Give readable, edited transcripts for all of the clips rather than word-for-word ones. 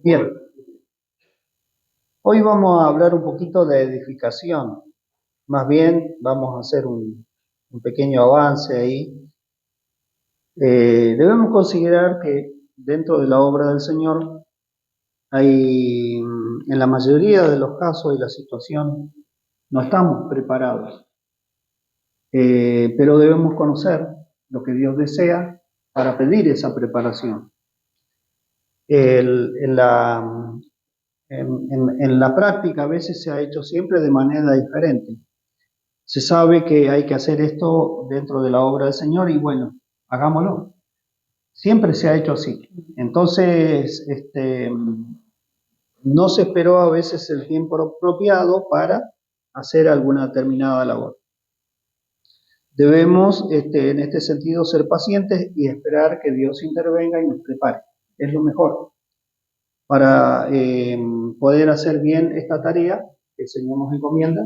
Bien, hoy vamos a hablar un poquito de edificación. Más bien vamos a hacer un pequeño avance ahí. Debemos considerar que dentro de la obra del Señor hay, en la mayoría de los casos y la situación, no estamos preparados. Pero debemos conocer lo que Dios desea para pedir esa preparación. En la práctica a veces se ha hecho siempre de manera diferente. Se sabe que hay que hacer esto dentro de la obra del Señor y bueno, hagámoslo. Siempre se ha hecho así. Entonces, no se esperó a veces el tiempo apropiado para hacer alguna determinada labor. Debemos, en este sentido, ser pacientes y esperar que Dios intervenga y nos prepare. Es lo mejor para poder hacer bien esta tarea que el Señor nos encomienda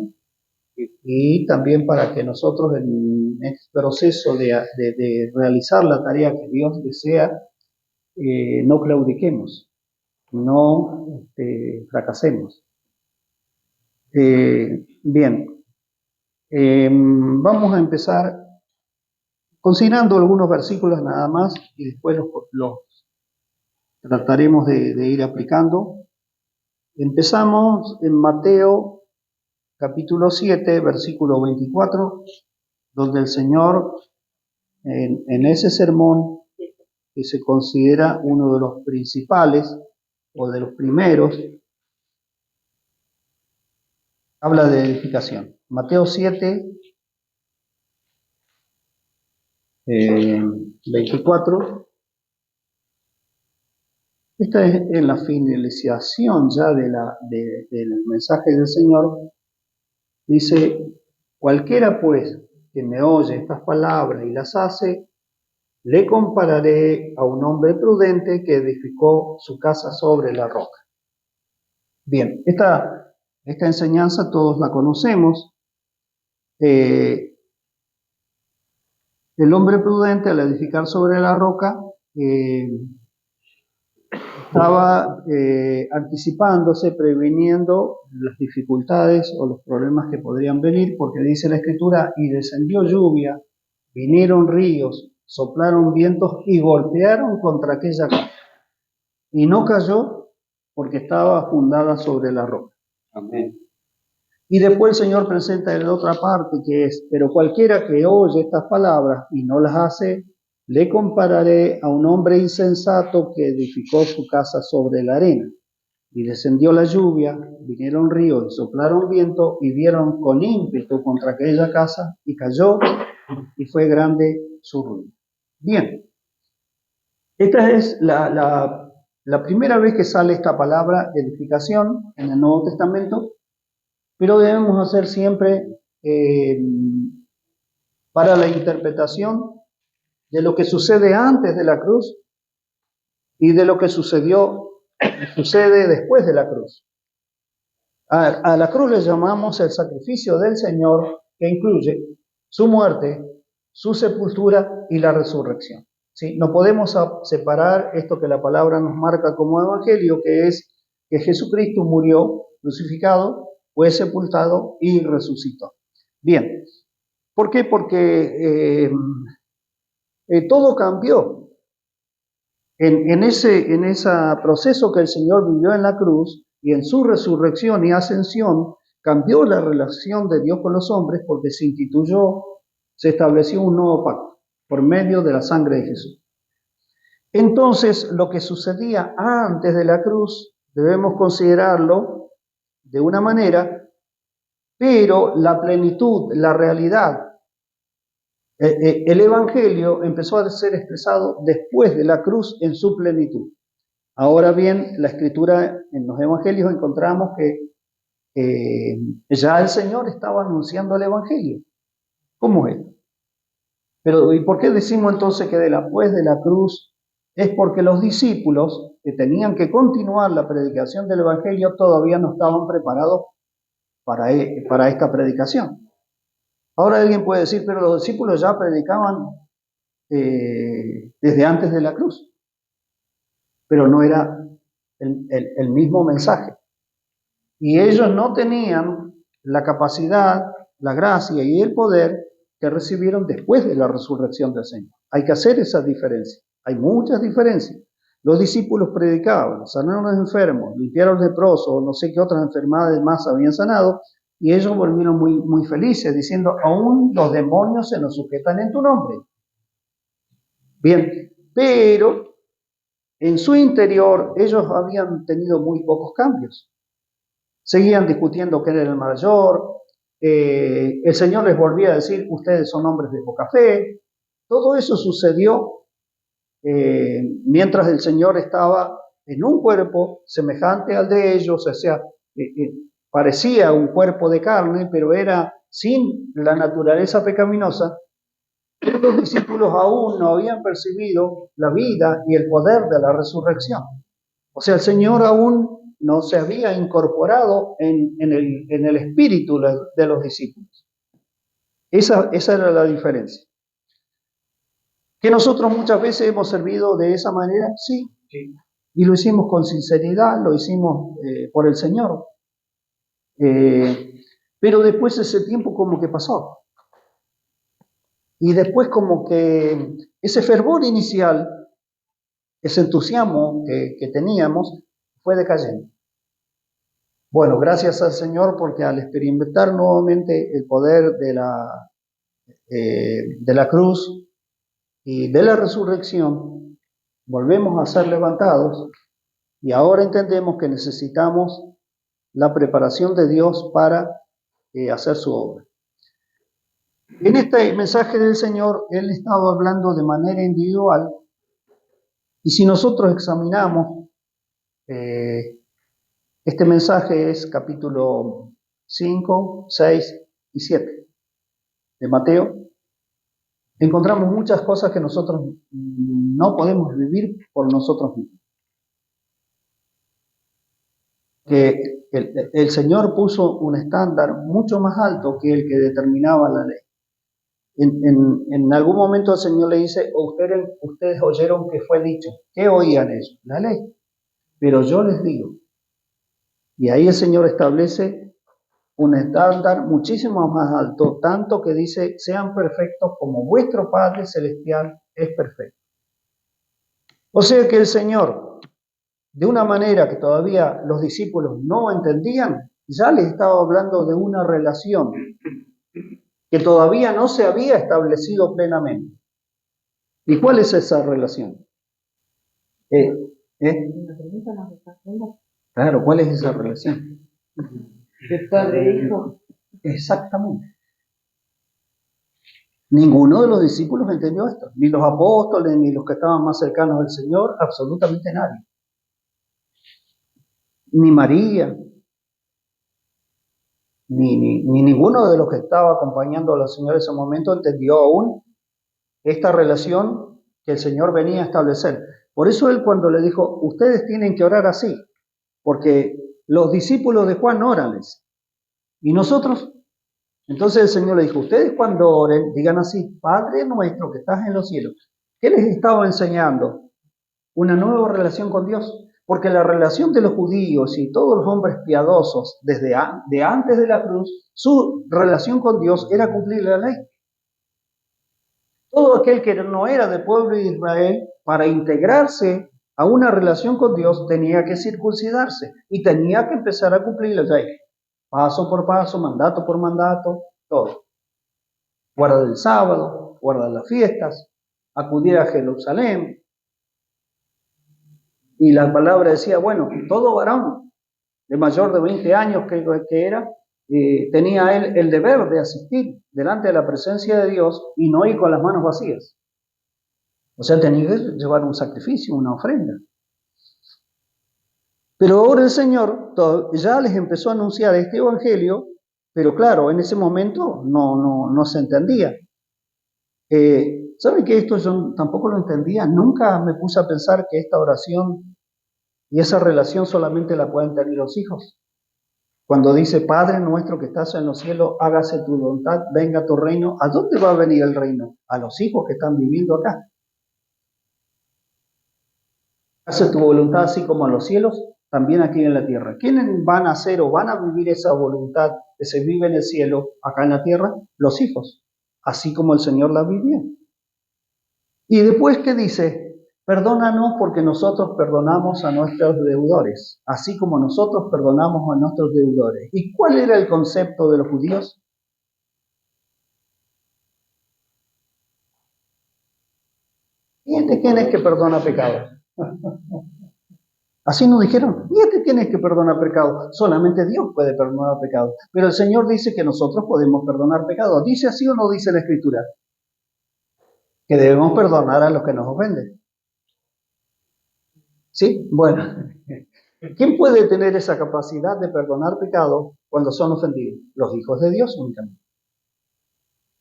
y también para que nosotros en este proceso de realizar la tarea que Dios desea, no claudiquemos, no fracasemos. Bien, vamos a empezar considerando algunos versículos nada más y después los trataremos de ir aplicando. Empezamos en Mateo capítulo 7, versículo 24, donde el Señor, en ese sermón, que se considera uno de los principales o de los primeros, habla de edificación. Mateo 7, 24. Esta es en la finalización ya del mensaje del Señor. Dice: cualquiera pues que me oye estas palabras y las hace, le compararé a un hombre prudente que edificó su casa sobre la roca. Bien, esta enseñanza todos la conocemos. El hombre prudente, al edificar sobre la roca, estaba anticipándose, previniendo las dificultades o los problemas que podrían venir, porque dice la Escritura: y descendió lluvia, vinieron ríos, soplaron vientos y golpearon contra aquella casa. Y no cayó porque estaba fundada sobre la roca. Amén. Y después el Señor presenta en otra parte que es: pero cualquiera que oye estas palabras y no las hace, le compararé a un hombre insensato que edificó su casa sobre la arena. Y descendió la lluvia, vinieron ríos, y soplaron viento, y dieron con ímpetu contra aquella casa, y cayó, y fue grande su ruina. Bien, esta es la primera vez que sale esta palabra edificación en el Nuevo Testamento, pero debemos hacer siempre para la interpretación de lo que sucede antes de la cruz y de lo que sucede después de la cruz. A la cruz le llamamos el sacrificio del Señor, que incluye su muerte, su sepultura y la resurrección. ¿Sí? No podemos separar esto que la palabra nos marca como evangelio, que es que Jesucristo murió crucificado, fue sepultado y resucitó. Bien, ¿por qué? Porque todo cambió. En ese proceso que el Señor vivió en la cruz y en su resurrección y ascensión, cambió la relación de Dios con los hombres, porque se estableció un nuevo pacto por medio de la sangre de Jesús. Entonces, lo que sucedía antes de la cruz debemos considerarlo de una manera, pero la plenitud, la realidad, el Evangelio empezó a ser expresado después de la cruz en su plenitud. Ahora bien, la Escritura, en los Evangelios encontramos que ya el Señor estaba anunciando el Evangelio. ¿Cómo es? Pero, ¿y por qué decimos entonces que después de la cruz? Es porque los discípulos que tenían que continuar la predicación del Evangelio todavía no estaban preparados para esta predicación. Ahora alguien puede decir: pero los discípulos ya predicaban desde antes de la cruz. Pero no era el mismo mensaje. Y ellos no tenían la capacidad, la gracia y el poder que recibieron después de la resurrección del Señor. Hay que hacer esa diferencia. Hay muchas diferencias. Los discípulos predicaban, sanaron a los enfermos, limpiaron a los leprosos, no sé qué otras enfermedades más habían sanado, y ellos volvieron muy felices, diciendo, aún los demonios se nos sujetan en tu nombre. Bien, pero en su interior ellos habían tenido muy pocos cambios. Seguían discutiendo quién era el mayor, el Señor les volvía a decir, ustedes son hombres de poca fe. Todo eso sucedió mientras el Señor estaba en un cuerpo semejante al de ellos, o sea, parecía un cuerpo de carne, pero era sin la naturaleza pecaminosa. Los discípulos aún no habían percibido la vida y el poder de la resurrección. O sea, el Señor aún no se había incorporado en el espíritu de los discípulos. Esa era la diferencia. ¿Que nosotros muchas veces hemos servido de esa manera? Sí. Y lo hicimos con sinceridad, lo hicimos por el Señor. Pero después ese tiempo como que pasó. Y después como que ese fervor inicial, ese entusiasmo que teníamos, fue decayendo. Bueno, gracias al Señor porque al experimentar nuevamente el poder de la cruz y de la resurrección, volvemos a ser levantados y ahora entendemos que necesitamos la preparación de Dios para hacer su obra. En este mensaje del Señor, Él estaba hablando de manera individual y si nosotros examinamos este mensaje es capítulo 5, 6 y 7 de Mateo. Encontramos muchas cosas que nosotros no podemos vivir por nosotros mismos. Que el Señor puso un estándar mucho más alto que el que determinaba la ley. En algún momento el Señor le dice, ustedes oyeron que fue dicho. ¿Qué oían ellos? La ley. Pero yo les digo. Y ahí el Señor establece un estándar muchísimo más alto, tanto que dice, sean perfectos como vuestro Padre Celestial es perfecto. O sea que el Señor, de una manera que todavía los discípulos no entendían, ya les estaba hablando de una relación que todavía no se había establecido plenamente. ¿Y cuál es esa relación? Claro, ¿cuál es esa relación? De padre e hijo. Exactamente. Ninguno de los discípulos entendió esto, ni los apóstoles, ni los que estaban más cercanos al Señor, absolutamente nadie. Ni María, ni ninguno de los que estaba acompañando al Señor en ese momento entendió aún esta relación que el Señor venía a establecer. Por eso Él cuando le dijo, ustedes tienen que orar así, porque los discípulos de Juan órales, y nosotros. Entonces el Señor le dijo, ustedes cuando oren, digan así, Padre nuestro que estás en los cielos. ¿Qué les estaba enseñando? Una nueva relación con Dios. Porque la relación de los judíos y todos los hombres piadosos desde antes de la cruz, su relación con Dios era cumplir la ley. Todo aquel que no era del pueblo de Israel, para integrarse a una relación con Dios, tenía que circuncidarse y tenía que empezar a cumplir la ley. Paso por paso, mandato por mandato, todo. Guardar el sábado, guardar las fiestas, acudir a Jerusalén. Y la palabra decía, bueno, todo varón de mayor de 20 años que era, tenía él el deber de asistir delante de la presencia de Dios y no ir con las manos vacías. O sea, tenía que llevar un sacrificio, una ofrenda. Pero ahora el Señor ya les empezó a anunciar este evangelio, pero claro, en ese momento no se entendía. ¿Saben que esto yo tampoco lo entendía? Nunca me puse a pensar que esta oración y esa relación solamente la pueden tener los hijos. Cuando dice, Padre nuestro que estás en los cielos, hágase tu voluntad, venga tu reino. ¿A dónde va a venir el reino? A los hijos que están viviendo acá. Hágase tu voluntad así como en los cielos, también aquí en la tierra. ¿Quiénes van a hacer o van a vivir esa voluntad que se vive en el cielo, acá en la tierra? Los hijos, así como el Señor la vivió. Y después, ¿qué dice? Perdónanos porque nosotros perdonamos a nuestros deudores, así como nosotros perdonamos a nuestros deudores. ¿Y cuál era el concepto de los judíos? ¿Quién es que perdona pecados? Así nos dijeron, quién es que perdona pecados? Solamente Dios puede perdonar pecados. Pero el Señor dice que nosotros podemos perdonar pecados. ¿Dice así o no dice la Escritura? Que debemos perdonar a los que nos ofenden. ¿Sí? Bueno. ¿Quién puede tener esa capacidad de perdonar pecados cuando son ofendidos? Los hijos de Dios únicamente.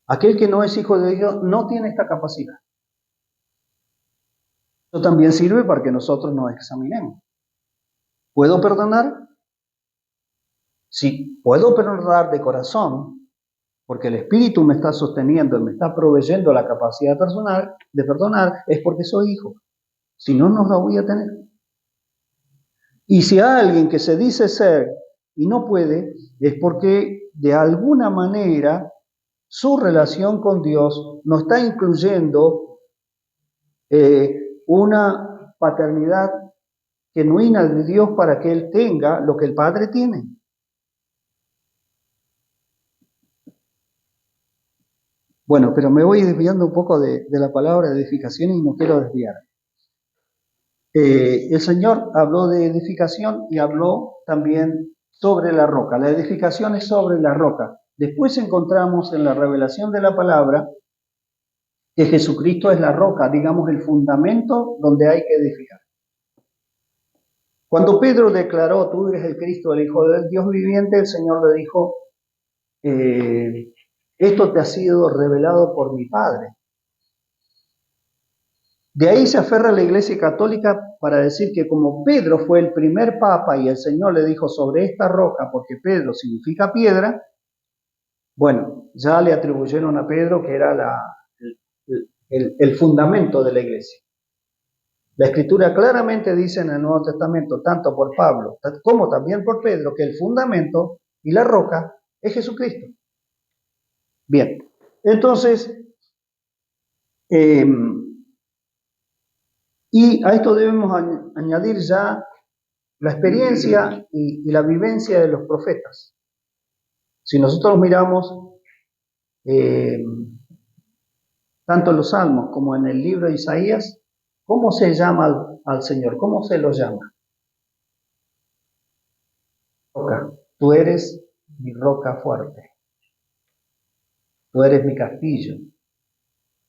Aquel que no es hijo de Dios no tiene esta capacidad. Esto también sirve para que nosotros nos examinemos. ¿Puedo perdonar? Sí, puedo perdonar de corazón, porque el Espíritu me está sosteniendo y me está proveyendo la capacidad personal de perdonar, es porque soy hijo. Si no, no la voy a tener. Y si hay alguien que se dice ser y no puede, es porque de alguna manera su relación con Dios no está incluyendo una paternidad genuina de Dios para que Él tenga lo que el Padre tiene. Bueno, pero me voy desviando un poco de la palabra edificación y no quiero desviar. El Señor habló de edificación y habló también sobre la roca. La edificación es sobre la roca. Después encontramos en la revelación de la palabra que Jesucristo es la roca, digamos el fundamento donde hay que edificar. Cuando Pedro declaró, tú eres el Cristo, el Hijo del Dios viviente, el Señor le dijo, esto te ha sido revelado por mi Padre. De ahí se aferra la Iglesia Católica para decir que como Pedro fue el primer papa y el Señor le dijo sobre esta roca, porque Pedro significa piedra, bueno, ya le atribuyeron a Pedro que era el fundamento de la Iglesia. La Escritura claramente dice en el Nuevo Testamento, tanto por Pablo como también por Pedro, que el fundamento y la roca es Jesucristo. Bien, entonces, y a esto debemos añadir ya la experiencia y la vivencia de los profetas. Si nosotros miramos tanto en los Salmos como en el libro de Isaías, ¿cómo se llama al Señor? ¿Cómo se lo llama? Roca. Tú eres mi roca fuerte. Tú eres mi castillo.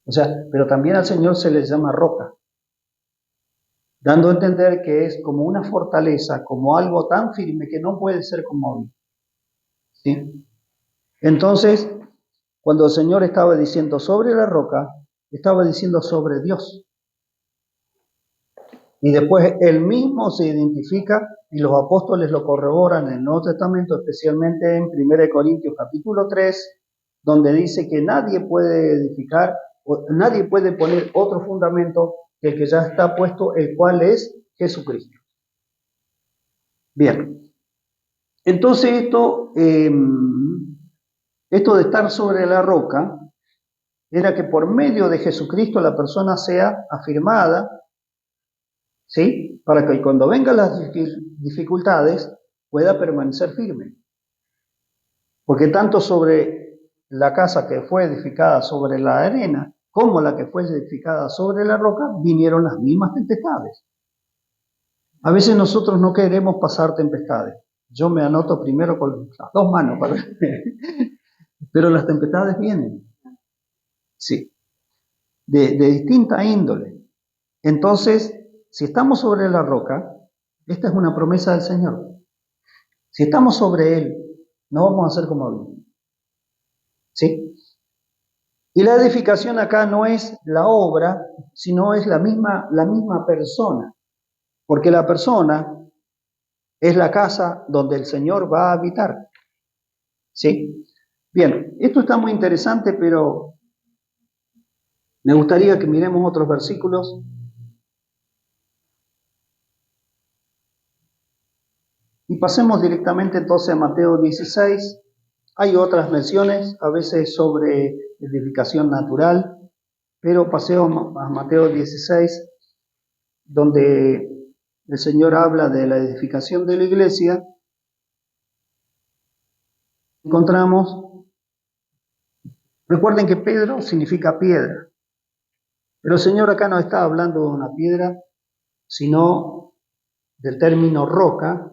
O sea, pero también al Señor se le llama roca, dando a entender que es como una fortaleza, como algo tan firme que no puede ser conmovido. ¿Sí? Entonces, cuando el Señor estaba diciendo sobre la roca, estaba diciendo sobre Dios. Y después Él mismo se identifica y los apóstoles lo corroboran en el Nuevo Testamento, especialmente en 1 Corintios capítulo 3, donde dice que nadie puede edificar, o nadie puede poner otro fundamento que el que ya está puesto, el cual es Jesucristo. Bien, entonces esto de estar sobre la roca era que por medio de Jesucristo la persona sea afirmada, ¿sí? Para que cuando vengan las dificultades pueda permanecer firme. Porque tanto sobre la casa que fue edificada sobre la arena como la que fue edificada sobre la roca vinieron las mismas tempestades. A veces nosotros no queremos pasar tempestades. Yo me anoto primero con las dos manos, pero las tempestades vienen. Sí, de distinta índole. Entonces, si estamos sobre la roca, esta es una promesa del Señor. Si estamos sobre Él, no vamos a ser como Él. ¿Sí? Y la edificación acá no es la obra, sino es la misma persona. Porque la persona es la casa donde el Señor va a habitar. ¿Sí? Bien, esto está muy interesante, pero me gustaría que miremos otros versículos. Y pasemos directamente entonces a Mateo 16. Hay otras menciones, a veces sobre edificación natural, pero pasemos a Mateo 16, donde el Señor habla de la edificación de la iglesia. Encontramos, recuerden que Pedro significa piedra, pero el Señor acá no está hablando de una piedra, sino del término roca,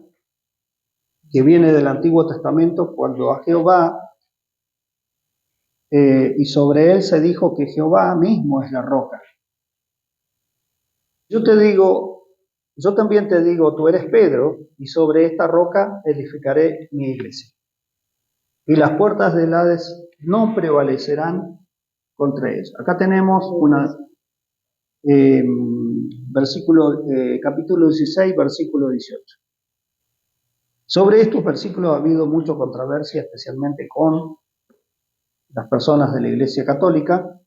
que viene del Antiguo Testamento, cuando a Jehová, y sobre él se dijo que Jehová mismo es la roca. Yo también te digo, tú eres Pedro, y sobre esta roca edificaré mi iglesia. Y las puertas del Hades no prevalecerán contra ellos. Acá tenemos capítulo 16, versículo 18. Sobre estos versículos ha habido mucha controversia, especialmente con las personas de la Iglesia Católica,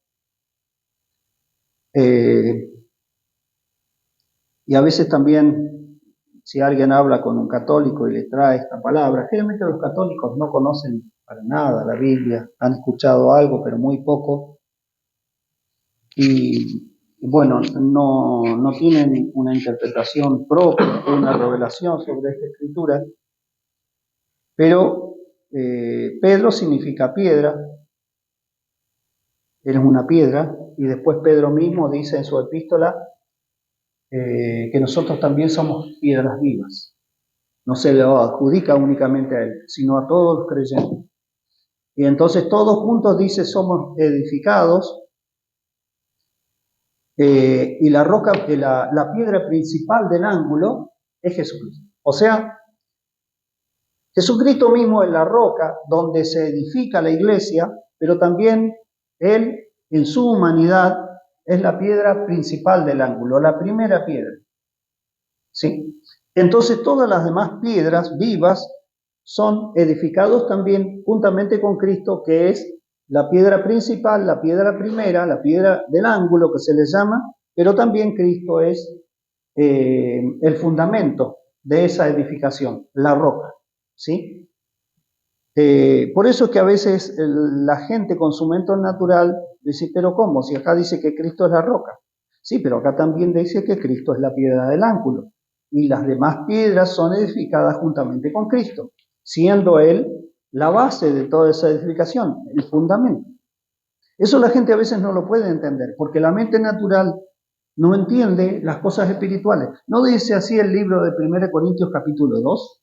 y a veces también, si alguien habla con un católico y le trae esta palabra, generalmente los católicos no conocen para nada la Biblia, han escuchado algo, pero muy poco, y bueno, no tienen una interpretación propia, una revelación sobre esta escritura, pero Pedro significa piedra, él es una piedra, y después Pedro mismo dice en su epístola que nosotros también somos piedras vivas. No se lo adjudica únicamente a él, sino a todos los creyentes. Y entonces todos juntos dice somos edificados, y la roca, la piedra principal del ángulo es Jesucristo. O sea, Jesucristo mismo es la roca donde se edifica la iglesia, pero también Él en su humanidad es la piedra principal del ángulo, la primera piedra. ¿Sí? Entonces todas las demás piedras vivas son edificados también juntamente con Cristo, que es la piedra principal, la piedra primera, la piedra del ángulo que se le llama, pero también Cristo es el fundamento de esa edificación, la roca. ¿Sí? Por eso es que a veces la gente con su mente natural dice, pero ¿cómo? Si acá dice que Cristo es la roca. Sí, pero acá también dice que Cristo es la piedra del ángulo. Y las demás piedras son edificadas juntamente con Cristo, siendo Él la base de toda esa edificación, el fundamento. Eso la gente a veces no lo puede entender, porque la mente natural no entiende las cosas espirituales. ¿No dice así el libro de 1 Corintios capítulo 2?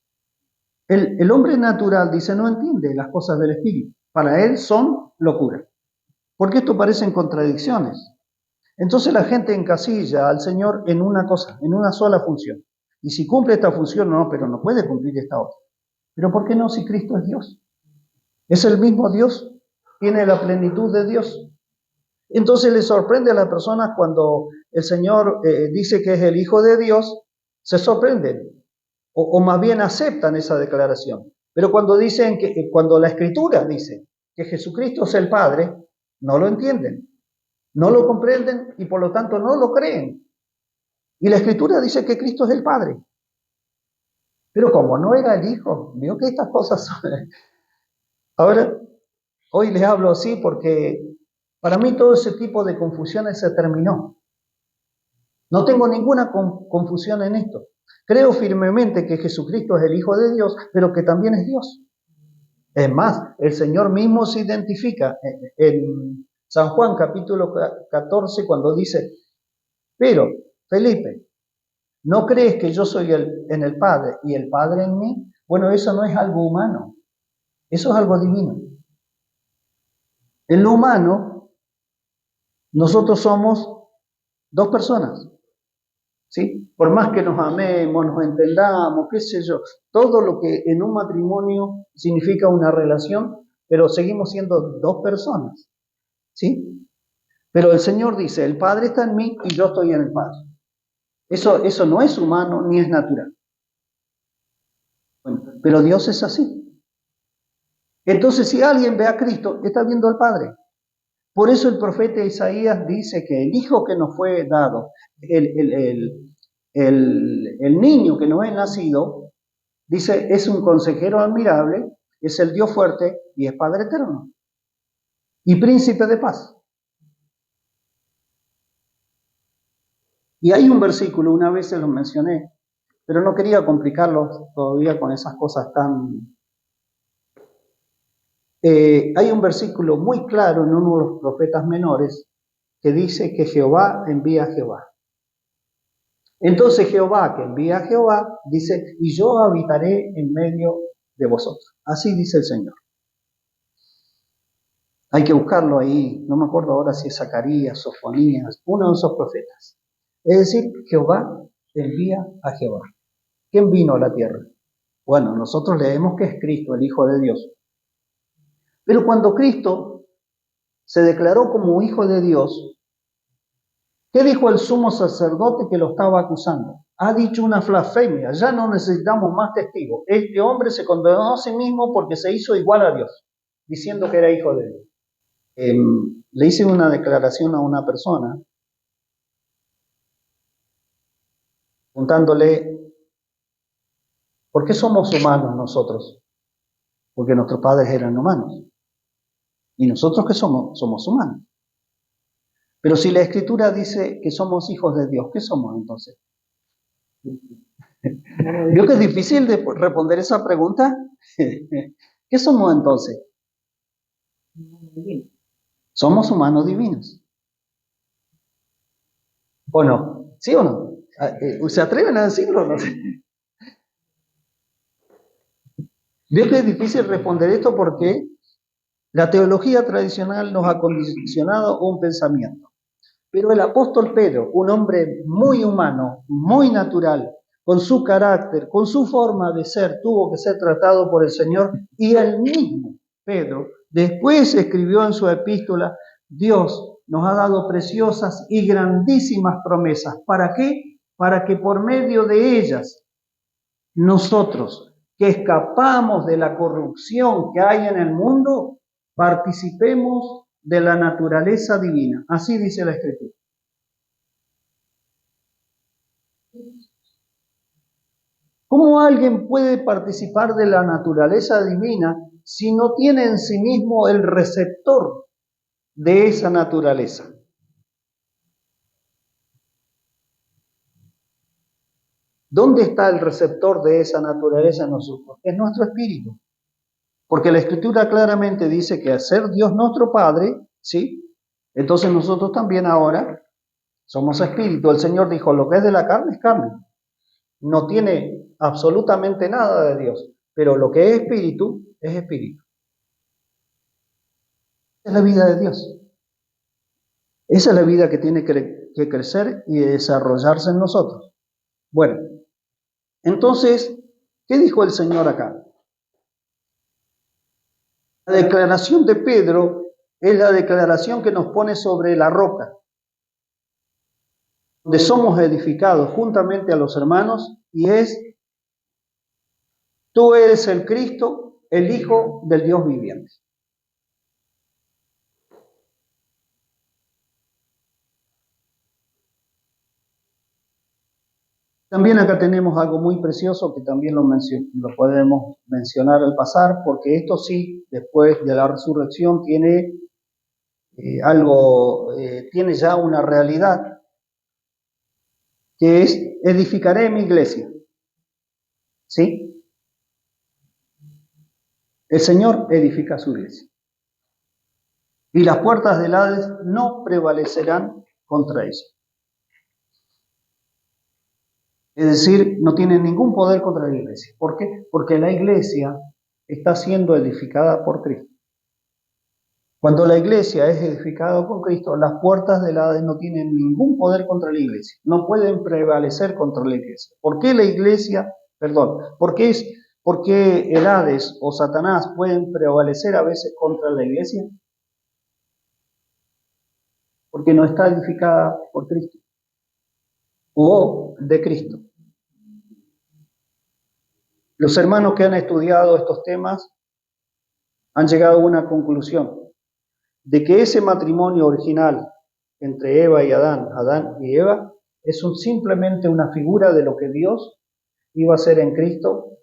El hombre natural, dice, no entiende las cosas del espíritu. Para él son locura. Porque esto parecen contradicciones. Entonces la gente encasilla al Señor en una cosa, en una sola función. Y si cumple esta función, no, pero no puede cumplir esta otra. ¿Pero por qué no si Cristo es Dios? Es el mismo Dios, tiene la plenitud de Dios. Entonces le sorprende a las personas cuando el Señor dice que es el Hijo de Dios, se sorprenden. O más bien aceptan esa declaración. Pero cuando dicen cuando la Escritura dice que Jesucristo es el Padre, no lo entienden, no lo comprenden y por lo tanto no lo creen. Y la Escritura dice que Cristo es el Padre. Pero como no era el Hijo, veo que estas cosas son... Ahora, hoy les hablo así porque para mí todo ese tipo de confusiones se terminó. No tengo ninguna confusión en esto. Creo firmemente que Jesucristo es el Hijo de Dios, pero que también es Dios. Es más, el Señor mismo se identifica en San Juan capítulo 14 cuando dice, pero Felipe, ¿no crees que yo soy en el Padre y el Padre en mí? Bueno, eso no es algo humano, eso es algo divino. En lo humano, nosotros somos dos personas. ¿Sí? Por más que nos amemos, nos entendamos, qué sé yo, todo lo que en un matrimonio significa una relación, pero seguimos siendo dos personas. ¿Sí? Pero el Señor dice, el Padre está en mí y yo estoy en el Padre. Eso no es humano ni es natural. Bueno, pero Dios es así. Entonces, si alguien ve a Cristo, está viendo al Padre. Por eso el profeta Isaías dice que el hijo que nos fue dado, el niño que nos es nacido, Dice, es un consejero admirable, es el Dios fuerte y es Padre eterno. Y príncipe de paz. Y hay un versículo, una vez se lo mencioné, pero no quería complicarlo todavía con esas cosas tan... hay un versículo muy claro en uno de los profetas menores que dice que Jehová envía a Jehová. Entonces Jehová, que envía a Jehová, dice, y yo habitaré en medio de vosotros. Así dice el Señor. Hay que buscarlo ahí, no me acuerdo ahora si es Zacarías, Sofonías, uno de esos profetas. Es decir, Jehová envía a Jehová. ¿Quién vino a la tierra? Bueno, nosotros leemos que es Cristo, el Hijo de Dios. Pero cuando Cristo se declaró como Hijo de Dios, ¿qué dijo el sumo sacerdote que lo estaba acusando? Ha dicho una blasfemia, ya no necesitamos más testigos. Este hombre se condenó a sí mismo porque se hizo igual a Dios, diciendo que era Hijo de Dios. Le hice una declaración a una persona, preguntándole, ¿por qué somos humanos nosotros? Porque nuestros padres eran humanos. ¿Y nosotros qué somos? Somos humanos. Pero si la Escritura dice que somos hijos de Dios, ¿qué somos entonces? ¿Vio que es difícil de responder esa pregunta? ¿Qué somos entonces? Somos humanos divinos. ¿O no? ¿Sí o no? ¿Se atreven a decirlo? No sé. ¿Vio que es difícil responder esto? Porque la teología tradicional nos ha condicionado un pensamiento. Pero el apóstol Pedro, un hombre muy humano, muy natural, con su carácter, con su forma de ser, tuvo que ser tratado por el Señor, y él mismo, Pedro, después escribió en su epístola, Dios nos ha dado preciosas y grandísimas promesas. ¿Para qué? Para que por medio de ellas nosotros, que escapamos de la corrupción que hay en el mundo, participemos de la naturaleza divina. Así dice la Escritura. ¿Cómo alguien puede participar de la naturaleza divina si no tiene en sí mismo el receptor de esa naturaleza? ¿Dónde está el receptor de esa naturaleza en nosotros? Es nuestro espíritu. Porque la Escritura claramente dice que al ser Dios nuestro Padre, ¿sí? Entonces nosotros también ahora somos espíritu. El Señor dijo, lo que es de la carne es carne. No tiene absolutamente nada de Dios. Pero lo que es espíritu, es espíritu. Es la vida de Dios. Esa es la vida que tiene que crecer y desarrollarse en nosotros. Bueno, entonces, ¿qué dijo el Señor acá? La declaración de Pedro es la declaración que nos pone sobre la roca, donde somos edificados juntamente a los hermanos, y es, tú eres el Cristo, el Hijo del Dios viviente. También acá tenemos algo muy precioso que también lo podemos mencionar al pasar, porque esto sí, después de la resurrección, tiene tiene ya una realidad, que es, edificaré mi iglesia. ¿Sí? El Señor edifica su iglesia. Y las puertas del Hades no prevalecerán contra ella. Es decir, no tienen ningún poder contra la iglesia. ¿Por qué? Porque la iglesia está siendo edificada por Cristo. Cuando la iglesia es edificada con Cristo, las puertas del Hades no tienen ningún poder contra la iglesia. No pueden prevalecer contra la iglesia. ¿Por qué la iglesia, por qué el Hades o Satanás pueden prevalecer a veces contra la iglesia? Porque no está edificada por Cristo o de Cristo. Los hermanos que han estudiado estos temas han llegado a una conclusión, de que ese matrimonio original entre Eva y Adán y Eva, es simplemente una figura de lo que Dios iba a hacer en Cristo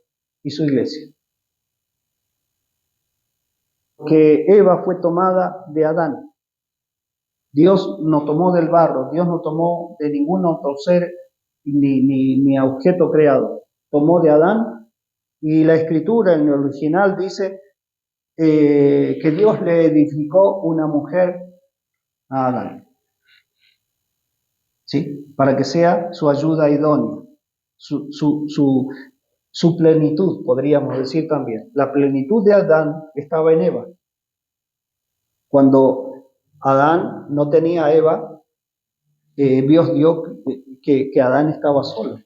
y su iglesia. Que Eva fue tomada de Adán. Dios no tomó del barro, Dios no tomó de ningún otro ser ni objeto creado. Tomó de Adán, y la escritura en el original dice que Dios le edificó una mujer a Adán, ¿sí? Para que sea su ayuda idónea, su plenitud, podríamos decir también. La plenitud de Adán estaba en Eva. Cuando Adán no tenía a Eva, Dios dio que Adán estaba solo.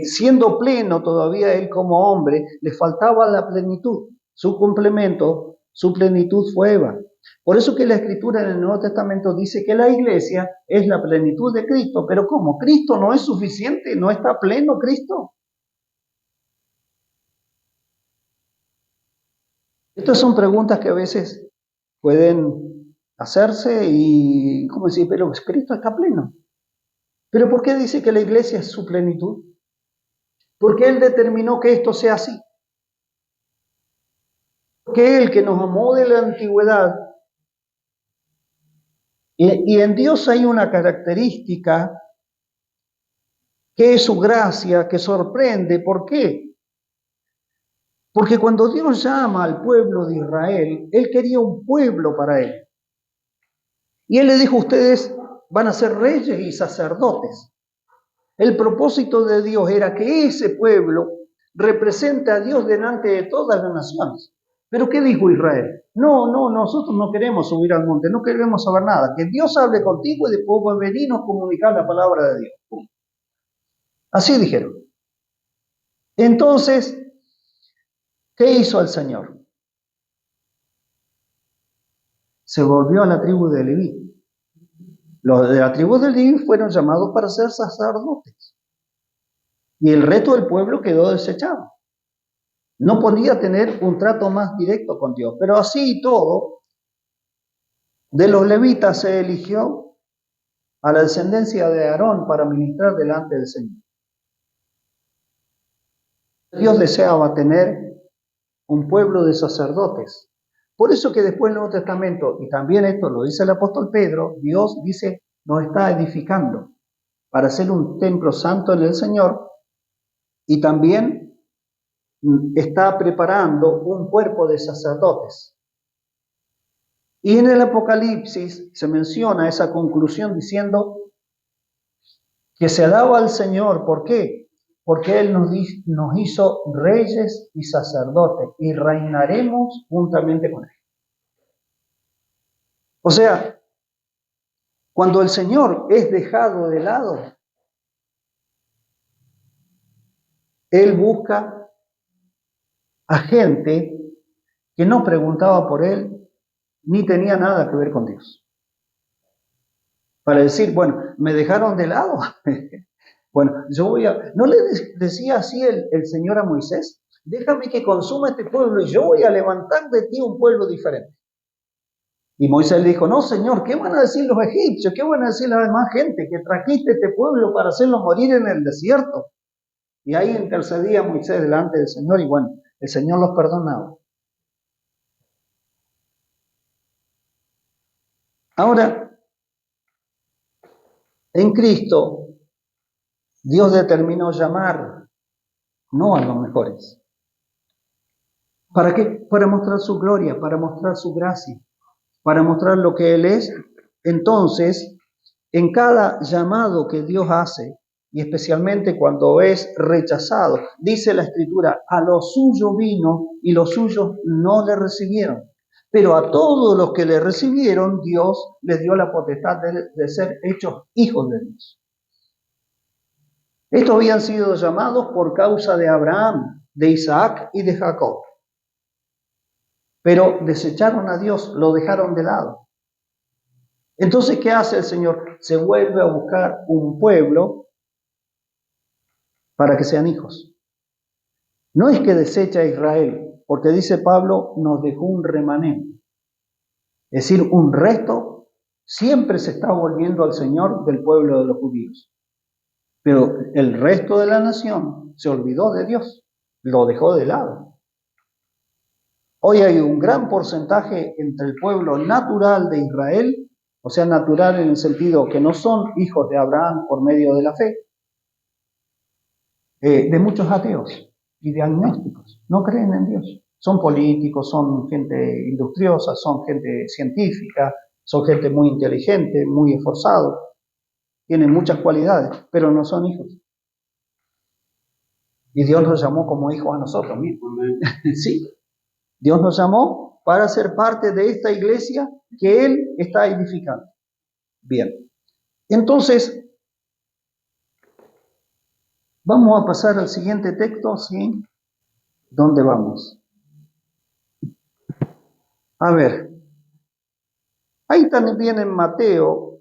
Siendo pleno todavía él como hombre, le faltaba la plenitud. Su complemento, su plenitud fue Eva. Por eso que la Escritura en el Nuevo Testamento dice que la iglesia es la plenitud de Cristo. Pero ¿cómo? ¿Cristo no es suficiente? ¿No está pleno Cristo? Estas son preguntas que a veces pueden hacerse y, ¿cómo decir? Pero Cristo está pleno. ¿Pero por qué dice que la iglesia es su plenitud? Porque Él determinó que esto sea así. Que Él, que nos amó de la antigüedad, y en Dios hay una característica que es su gracia, que sorprende. ¿Por qué? Porque cuando Dios llama al pueblo de Israel, Él quería un pueblo para Él. Y Él le dijo, ustedes van a ser reyes y sacerdotes. El propósito de Dios era que ese pueblo represente a Dios delante de todas las naciones. ¿Pero qué dijo Israel? No, nosotros no queremos subir al monte, no queremos saber nada. Que Dios hable contigo y después venirnos a comunicar la palabra de Dios. Así dijeron. Entonces, ¿qué hizo el Señor? Se volvió a la tribu de Leví. Los de la tribu de Leví fueron llamados para ser sacerdotes. Y el resto del pueblo quedó desechado. No podía tener un trato más directo con Dios. Pero así y todo, de los levitas se eligió a la descendencia de Aarón para ministrar delante del Señor. Dios deseaba tener un pueblo de sacerdotes. Por eso que después del Nuevo Testamento, y también esto lo dice el apóstol Pedro, Dios dice, nos está edificando para hacer un templo santo en el Señor, y también está preparando un cuerpo de sacerdotes. Y en el Apocalipsis se menciona esa conclusión diciendo que se alaba al Señor. ¿Por qué? Porque Él nos hizo reyes y sacerdotes y reinaremos juntamente con Él. O sea, cuando el Señor es dejado de lado, Él busca a gente que no preguntaba por Él ni tenía nada que ver con Dios. Para decir, bueno, me dejaron de lado. Bueno, yo voy a... ¿No le decía así el Señor a Moisés? Déjame que consuma este pueblo y yo voy a levantar de ti un pueblo diferente. Y Moisés le dijo, no, Señor, ¿qué van a decir los egipcios? ¿Qué van a decir la demás gente? Que trajiste este pueblo para hacerlo morir en el desierto. Y ahí intercedía Moisés delante del Señor y bueno, el Señor los perdonaba. Ahora, en Cristo, Dios determinó llamar no a los mejores. ¿Para qué? Para mostrar su gloria, para mostrar su gracia, para mostrar lo que Él es. Entonces, en cada llamado que Dios hace, y especialmente cuando es rechazado, dice la Escritura, a lo suyo vino y los suyos no le recibieron. Pero a todos los que le recibieron, Dios les dio la potestad de ser hechos hijos de Dios. Estos habían sido llamados por causa de Abraham, de Isaac y de Jacob. Pero desecharon a Dios, lo dejaron de lado. Entonces, ¿qué hace el Señor? Se vuelve a buscar un pueblo para que sean hijos. No es que desecha a Israel, porque dice Pablo, nos dejó un remanente. Es decir, un resto siempre se está volviendo al Señor del pueblo de los judíos. Pero el resto de la nación se olvidó de Dios, lo dejó de lado. Hoy hay un gran porcentaje entre el pueblo natural de Israel, o sea, natural en el sentido que no son hijos de Abraham por medio de la fe, de muchos ateos y de agnósticos. No creen en Dios. Son políticos, son gente industriosa, son gente científica, son gente muy inteligente, muy esforzado, tienen muchas cualidades, pero no son hijos. Y Dios nos llamó como hijos a nosotros mismos. Sí, Dios nos llamó para ser parte de esta iglesia que Él está edificando. Bien, entonces, vamos a pasar al siguiente texto, ¿sí? ¿Dónde vamos? A ver, ahí también en Mateo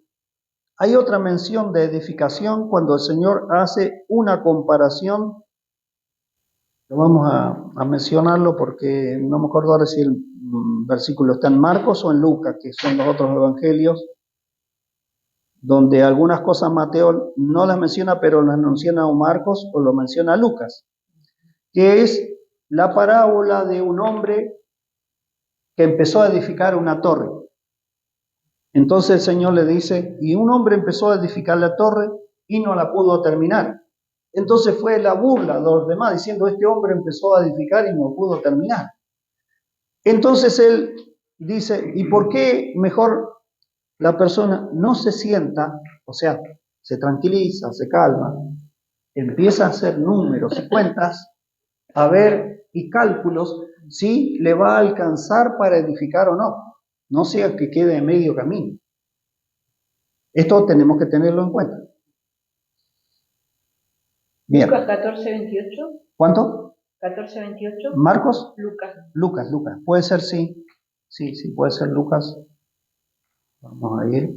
hay otra mención de edificación cuando el Señor hace una comparación. Vamos a mencionarlo porque no me acuerdo ahora si el versículo está en Marcos o en Lucas, que son los otros evangelios, donde algunas cosas Mateo no las menciona, pero las menciona a Marcos o lo menciona a Lucas, que es la parábola de un hombre que empezó a edificar una torre. Entonces el Señor le dice, y un hombre empezó a edificar la torre y no la pudo terminar. Entonces fue la burla de los demás, diciendo, este hombre empezó a edificar y no pudo terminar. Entonces él dice, ¿y por qué mejor la persona no se sienta, o sea, se tranquiliza, se calma, empieza a hacer números y cuentas, a ver, y cálculos, si le va a alcanzar para edificar o no? No sea que quede en medio camino. Esto tenemos que tenerlo en cuenta. Bien. Lucas 14:28. ¿Cuánto? 14:28. ¿Marcos? Lucas. Lucas. Puede ser, sí. Sí, puede ser Lucas. Vamos a ir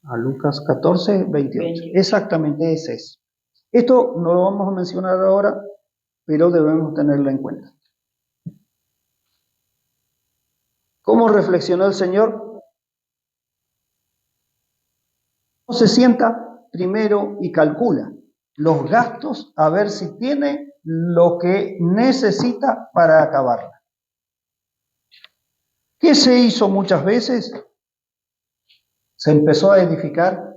a Lucas 14:28. Exactamente, ese es. Esto no lo vamos a mencionar ahora, pero debemos tenerlo en cuenta. ¿Cómo reflexionó el Señor? Se sienta primero y calcula los gastos a ver si tiene lo que necesita para acabarla. ¿Qué se hizo muchas veces? Se empezó a edificar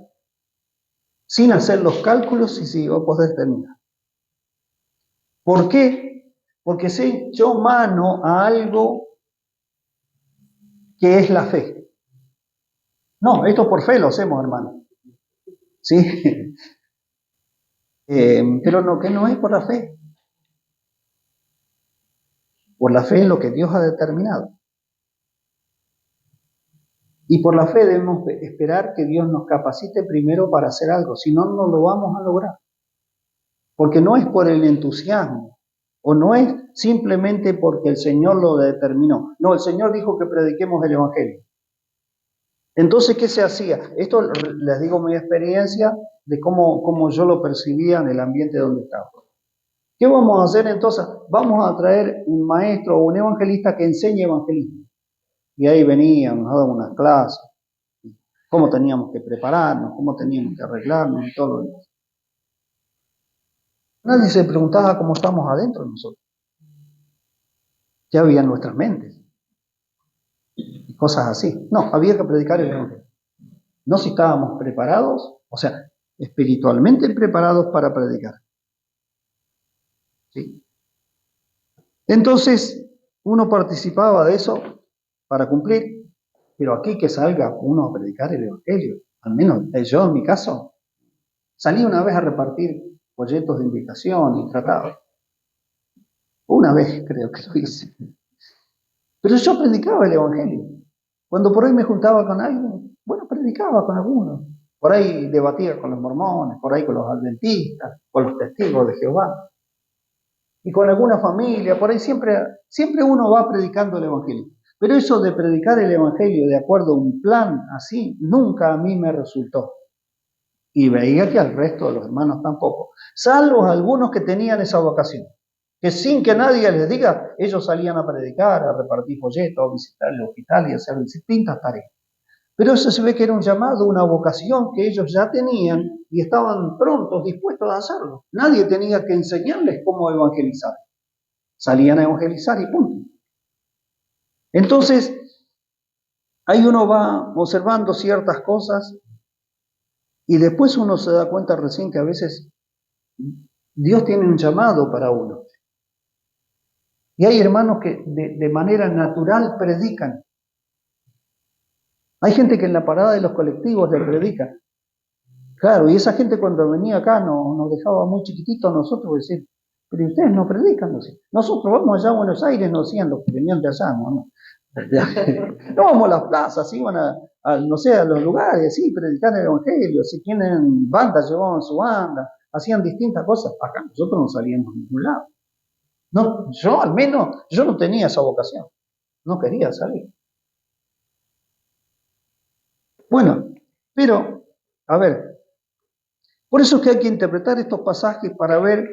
sin hacer los cálculos y si iba a poder terminar. ¿Por qué? Porque se echó mano a algo que es la fe. No, esto por fe lo hacemos, hermano. ¿Sí? Pero lo que no es por la fe. Por la fe es lo que Dios ha determinado. Y por la fe debemos esperar que Dios nos capacite primero para hacer algo, si no, no lo vamos a lograr. Porque no es por el entusiasmo, o no es simplemente porque el Señor lo determinó. No, el Señor dijo que prediquemos el Evangelio. Entonces, ¿qué se hacía? Esto les digo mi experiencia de cómo yo lo percibía en el ambiente donde estaba. ¿Qué vamos a hacer entonces? Vamos a traer un maestro o un evangelista que enseñe evangelismo. Y ahí venían, nos daban unas clases, cómo teníamos que prepararnos, cómo teníamos que arreglarnos y todo lo demás. Nadie se preguntaba cómo estamos adentro de nosotros. Ya había en nuestras mentes. Y cosas así. No, había que predicar el evangelio. No si estábamos preparados, o sea, espiritualmente preparados para predicar. ¿Sí? Entonces, uno participaba de eso para cumplir, pero aquí que salga uno a predicar el evangelio, al menos yo en mi caso, salí una vez a repartir folletos de invitación y tratados. Una vez creo que lo hice. Pero yo predicaba el evangelio. Cuando por ahí me juntaba con alguien, bueno, predicaba con algunos. Por ahí debatía con los mormones, por ahí con los adventistas, con los testigos de Jehová. Y con alguna familia, por ahí siempre uno va predicando el evangelio. Pero eso de predicar el evangelio de acuerdo a un plan así, nunca a mí me resultó. Y veía que al resto de los hermanos tampoco. Salvo algunos que tenían esa vocación. Que sin que nadie les diga, ellos salían a predicar, a repartir folletos, a visitar el hospital y a hacer distintas tareas. Pero eso se ve que era un llamado, una vocación que ellos ya tenían y estaban prontos, dispuestos a hacerlo. Nadie tenía que enseñarles cómo evangelizar. Salían a evangelizar y punto. Entonces, ahí uno va observando ciertas cosas y después uno se da cuenta recién que a veces Dios tiene un llamado para uno. Y hay hermanos que de manera natural predican. Hay gente que en la parada de los colectivos le predica. Claro, y esa gente cuando venía acá nos dejaba muy chiquititos a nosotros decir, pero ustedes no predican, no sé. Nosotros vamos allá a Buenos Aires, nos decían los que venían de allá, no vamos a las plazas, iban no sé, a los lugares, sí, predicar el evangelio, si tienen banda, llevaban su banda, hacían distintas cosas. Acá nosotros no salíamos a ningún lado. No, yo al menos, yo no tenía esa vocación, no quería salir. Bueno, pero, a ver, por eso es que hay que interpretar estos pasajes para ver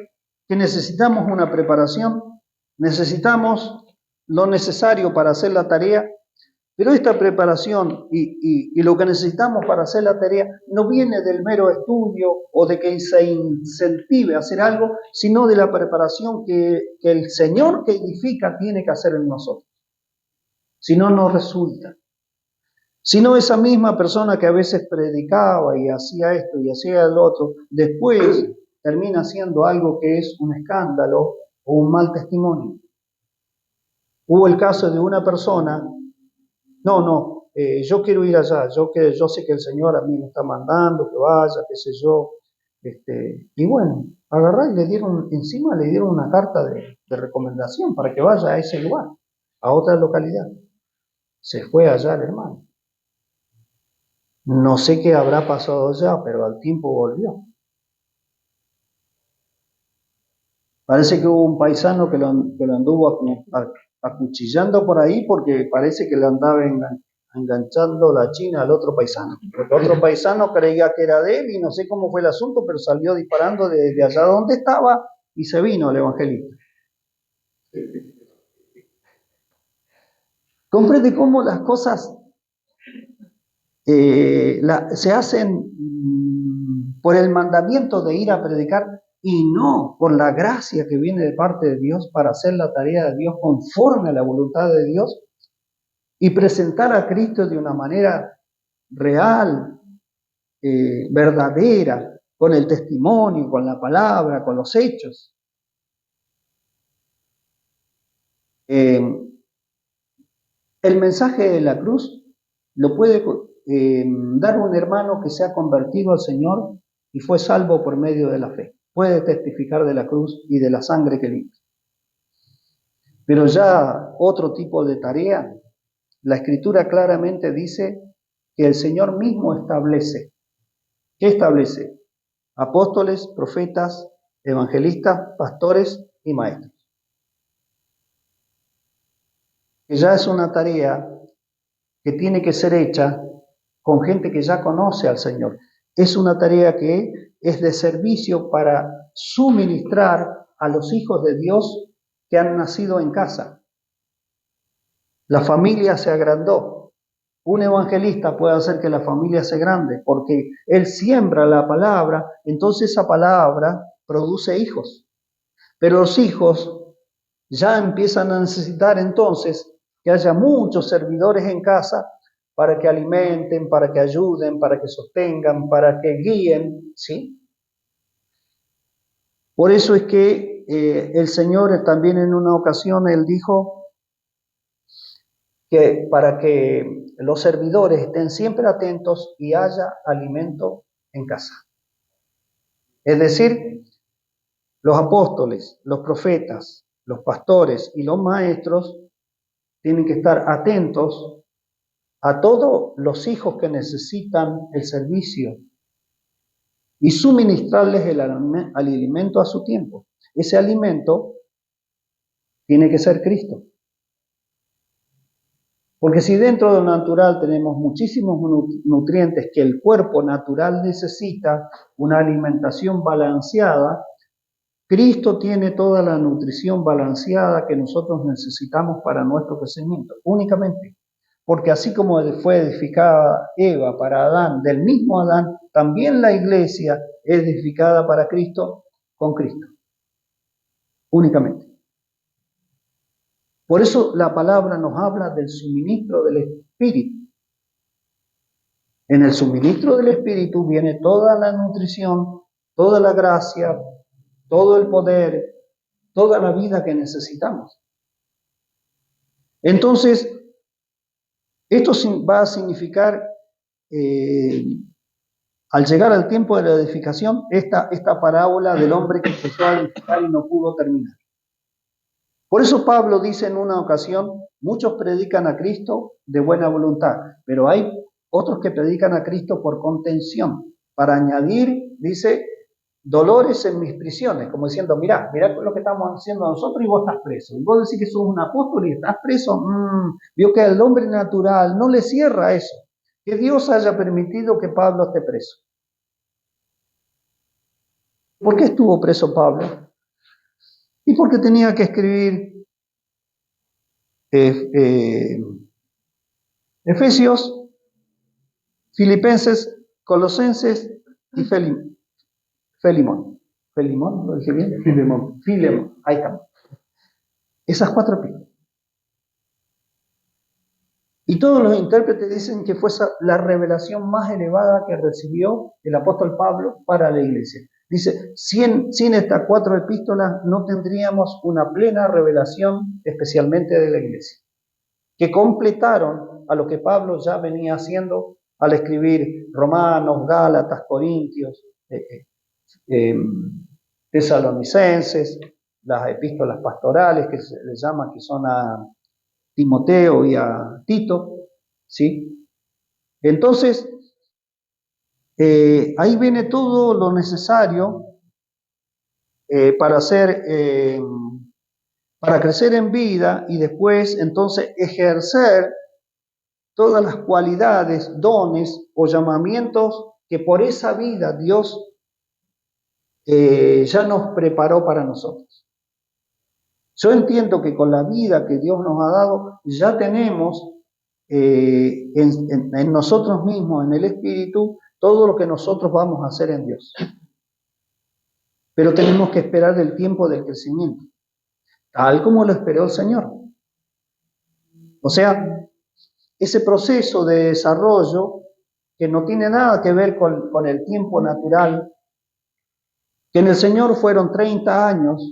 que necesitamos una preparación, necesitamos lo necesario para hacer la tarea, pero esta preparación y lo que necesitamos para hacer la tarea no viene del mero estudio o de que se incentive a hacer algo, sino de la preparación que el Señor que edifica tiene que hacer en nosotros. Si no, no resulta. Si no, esa misma persona que a veces predicaba y hacía esto y hacía el otro, después termina haciendo algo que es un escándalo o un mal testimonio. Hubo el caso de una persona, yo quiero ir allá, yo sé que el Señor a mí me está mandando, que vaya, qué sé yo. Y bueno, agarrá y le dieron una carta de recomendación para que vaya a ese lugar, a otra localidad. Se fue allá el hermano. No sé qué habrá pasado ya, pero al tiempo volvió. Parece que hubo un paisano que lo anduvo acuchillando por ahí porque parece que le andaba enganchando la china al otro paisano. El otro paisano creía que era de él y no sé cómo fue el asunto, pero salió disparando de allá donde estaba y se vino el evangelista. Comprende cómo las cosas se hacen por el mandamiento de ir a predicar y no por la gracia que viene de parte de Dios para hacer la tarea de Dios conforme a la voluntad de Dios y presentar a Cristo de una manera real, verdadera, con el testimonio, con la palabra, con los hechos. El mensaje de la cruz lo puede dar un hermano que se ha convertido al Señor y fue salvo por medio de la fe. Puede testificar de la cruz y de la sangre que limpia. Pero ya otro tipo de tarea, la Escritura claramente dice que el Señor mismo establece. ¿Qué establece? Apóstoles, profetas, evangelistas, pastores y maestros. Que ya es una tarea que tiene que ser hecha con gente que ya conoce al Señor. Es una tarea que es de servicio para suministrar a los hijos de Dios que han nacido en casa. La familia se agrandó. Un evangelista puede hacer que la familia se grande porque él siembra la palabra, entonces esa palabra produce hijos. Pero los hijos ya empiezan a necesitar entonces que haya muchos servidores en casa para que alimenten, para que ayuden, para que sostengan, para que guíen, ¿sí? Por eso es que el Señor también en una ocasión, Él dijo que para que los servidores estén siempre atentos y haya alimento en casa. Es decir, los apóstoles, los profetas, los pastores y los maestros tienen que estar atentos a todos los hijos que necesitan el servicio y suministrarles el alimento a su tiempo. Ese alimento tiene que ser Cristo. Porque si dentro de lo natural tenemos muchísimos nutrientes que el cuerpo natural necesita, una alimentación balanceada, Cristo tiene toda la nutrición balanceada que nosotros necesitamos para nuestro crecimiento, únicamente. Porque así como fue edificada Eva para Adán, del mismo Adán, también la iglesia es edificada para Cristo, con Cristo, únicamente. Por eso la palabra nos habla del suministro del Espíritu. En el suministro del Espíritu viene toda la nutrición, toda la gracia, todo el poder, toda la vida que necesitamos. Entonces, esto va a significar, al llegar al tiempo de la edificación, esta parábola del hombre que empezó a edificar y no pudo terminar. Por eso Pablo dice en una ocasión, muchos predican a Cristo de buena voluntad, pero hay otros que predican a Cristo por contención, para añadir, dice, dolores en mis prisiones, como diciendo, mirá lo que estamos haciendo nosotros y vos estás preso. Y vos decís que sos un apóstol y estás preso. Vio que al hombre natural no le cierra eso, que Dios haya permitido que Pablo esté preso. ¿Por qué estuvo preso Pablo? Y porque tenía que escribir Efesios, Filipenses, Colosenses y Filemón. ¿Filemón? ¿Lo dije bien? Filemón. Ahí está. Esas 4 epístolas. Y todos los intérpretes dicen que fue la revelación más elevada que recibió el apóstol Pablo para la iglesia. Dice, sin estas 4 epístolas no tendríamos una plena revelación, especialmente de la iglesia, que completaron a lo que Pablo ya venía haciendo al escribir Romanos, Gálatas, Corintios, Tesalonicenses, las epístolas pastorales que se les llama, que son a Timoteo y a Tito, ¿sí? Entonces, ahí viene todo lo necesario para crecer en vida y después entonces ejercer todas las cualidades, dones o llamamientos que por esa vida Dios ya nos preparó para nosotros. Yo entiendo que con la vida que Dios nos ha dado ya tenemos en nosotros mismos, en el Espíritu, todo lo que nosotros vamos a hacer en Dios. Pero tenemos que esperar el tiempo del crecimiento, tal como lo esperó el Señor. O sea, ese proceso de desarrollo que no tiene nada que ver con el tiempo natural, que en el Señor fueron 30 años,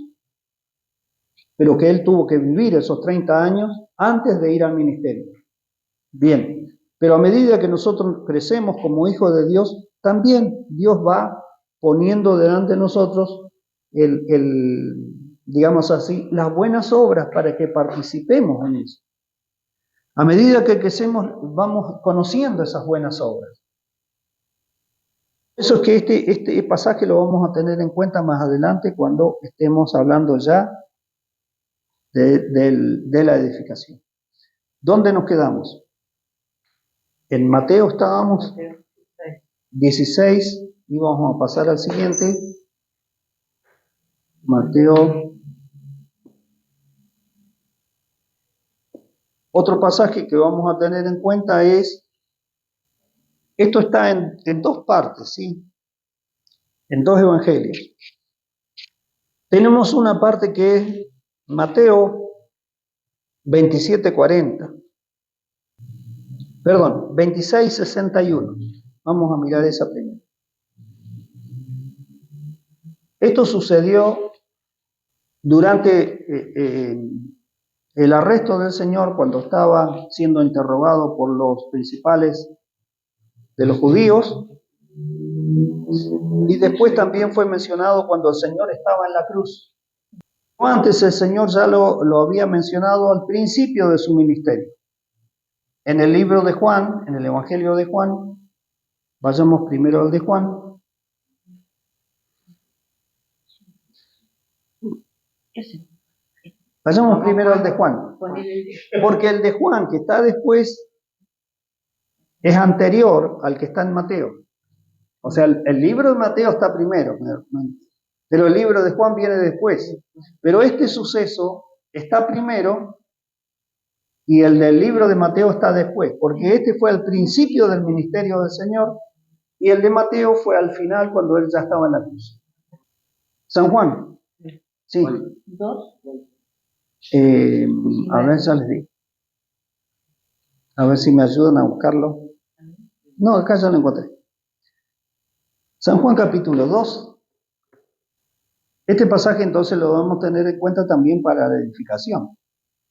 pero que Él tuvo que vivir esos 30 años antes de ir al ministerio. Bien, pero a medida que nosotros crecemos como hijos de Dios, también Dios va poniendo delante de nosotros digamos así, las buenas obras para que participemos en eso. A medida que crecemos, vamos conociendo esas buenas obras. Eso es que este pasaje lo vamos a tener en cuenta más adelante cuando estemos hablando ya de la edificación. ¿Dónde nos quedamos? En Mateo estábamos 16 y vamos a pasar al siguiente. Mateo. Otro pasaje que vamos a tener en cuenta es, esto está en 2 partes, ¿sí? En 2 evangelios. Tenemos una parte que es Mateo 27:40. Perdón, 26:61. Vamos a mirar esa primera. Esto sucedió durante el arresto del Señor, cuando estaba siendo interrogado por los principales de los judíos, y después también fue mencionado cuando el Señor estaba en la cruz. Antes el Señor ya lo había mencionado al principio de su ministerio. En el libro de Juan, en el Evangelio de Juan, vayamos primero al de Juan. Vayamos primero al de Juan, porque el de Juan que está después es anterior al que está en Mateo. O sea, el libro de Mateo está primero, pero el libro de Juan viene después. Pero este suceso está primero y el del libro de Mateo está después, porque este fue al principio del ministerio del Señor, y el de Mateo fue al final cuando él ya estaba en la cruz. San Juan. Sí. 2. A ver, ya les digo. A ver si me ayudan a buscarlo. No, acá ya lo encontré. San Juan capítulo 2. Este pasaje entonces lo vamos a tener en cuenta también para la edificación.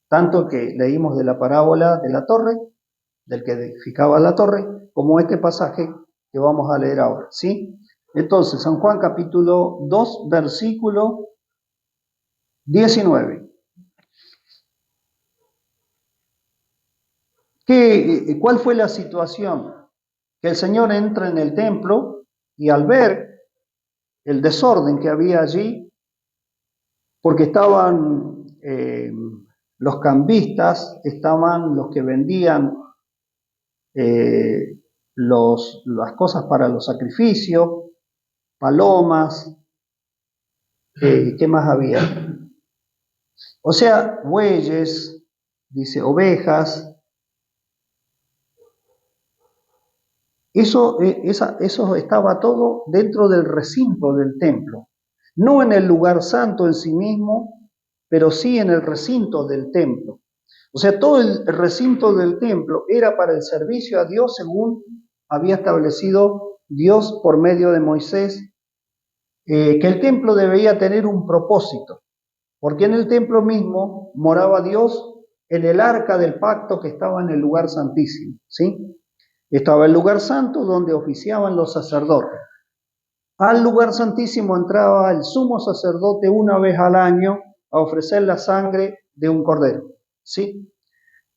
Tanto que leímos de la parábola de la torre, del que edificaba la torre, como este pasaje que vamos a leer ahora, ¿sí? Entonces, San Juan capítulo 2, versículo 19. ¿Cuál fue la situación? Que el Señor entra en el templo y al ver el desorden que había allí, porque estaban los cambistas, estaban los que vendían las cosas para los sacrificios, palomas, ¿qué más había? O sea, bueyes, dice, ovejas. Eso estaba todo dentro del recinto del templo, no en el lugar santo en sí mismo, pero sí en el recinto del templo. O sea, todo el recinto del templo era para el servicio a Dios según había establecido Dios por medio de Moisés, que el templo debía tener un propósito, porque en el templo mismo moraba Dios en el arca del pacto que estaba en el lugar santísimo, ¿sí? Estaba el lugar santo donde oficiaban los sacerdotes. Al lugar santísimo entraba el sumo sacerdote una vez al año a ofrecer la sangre de un cordero, ¿sí?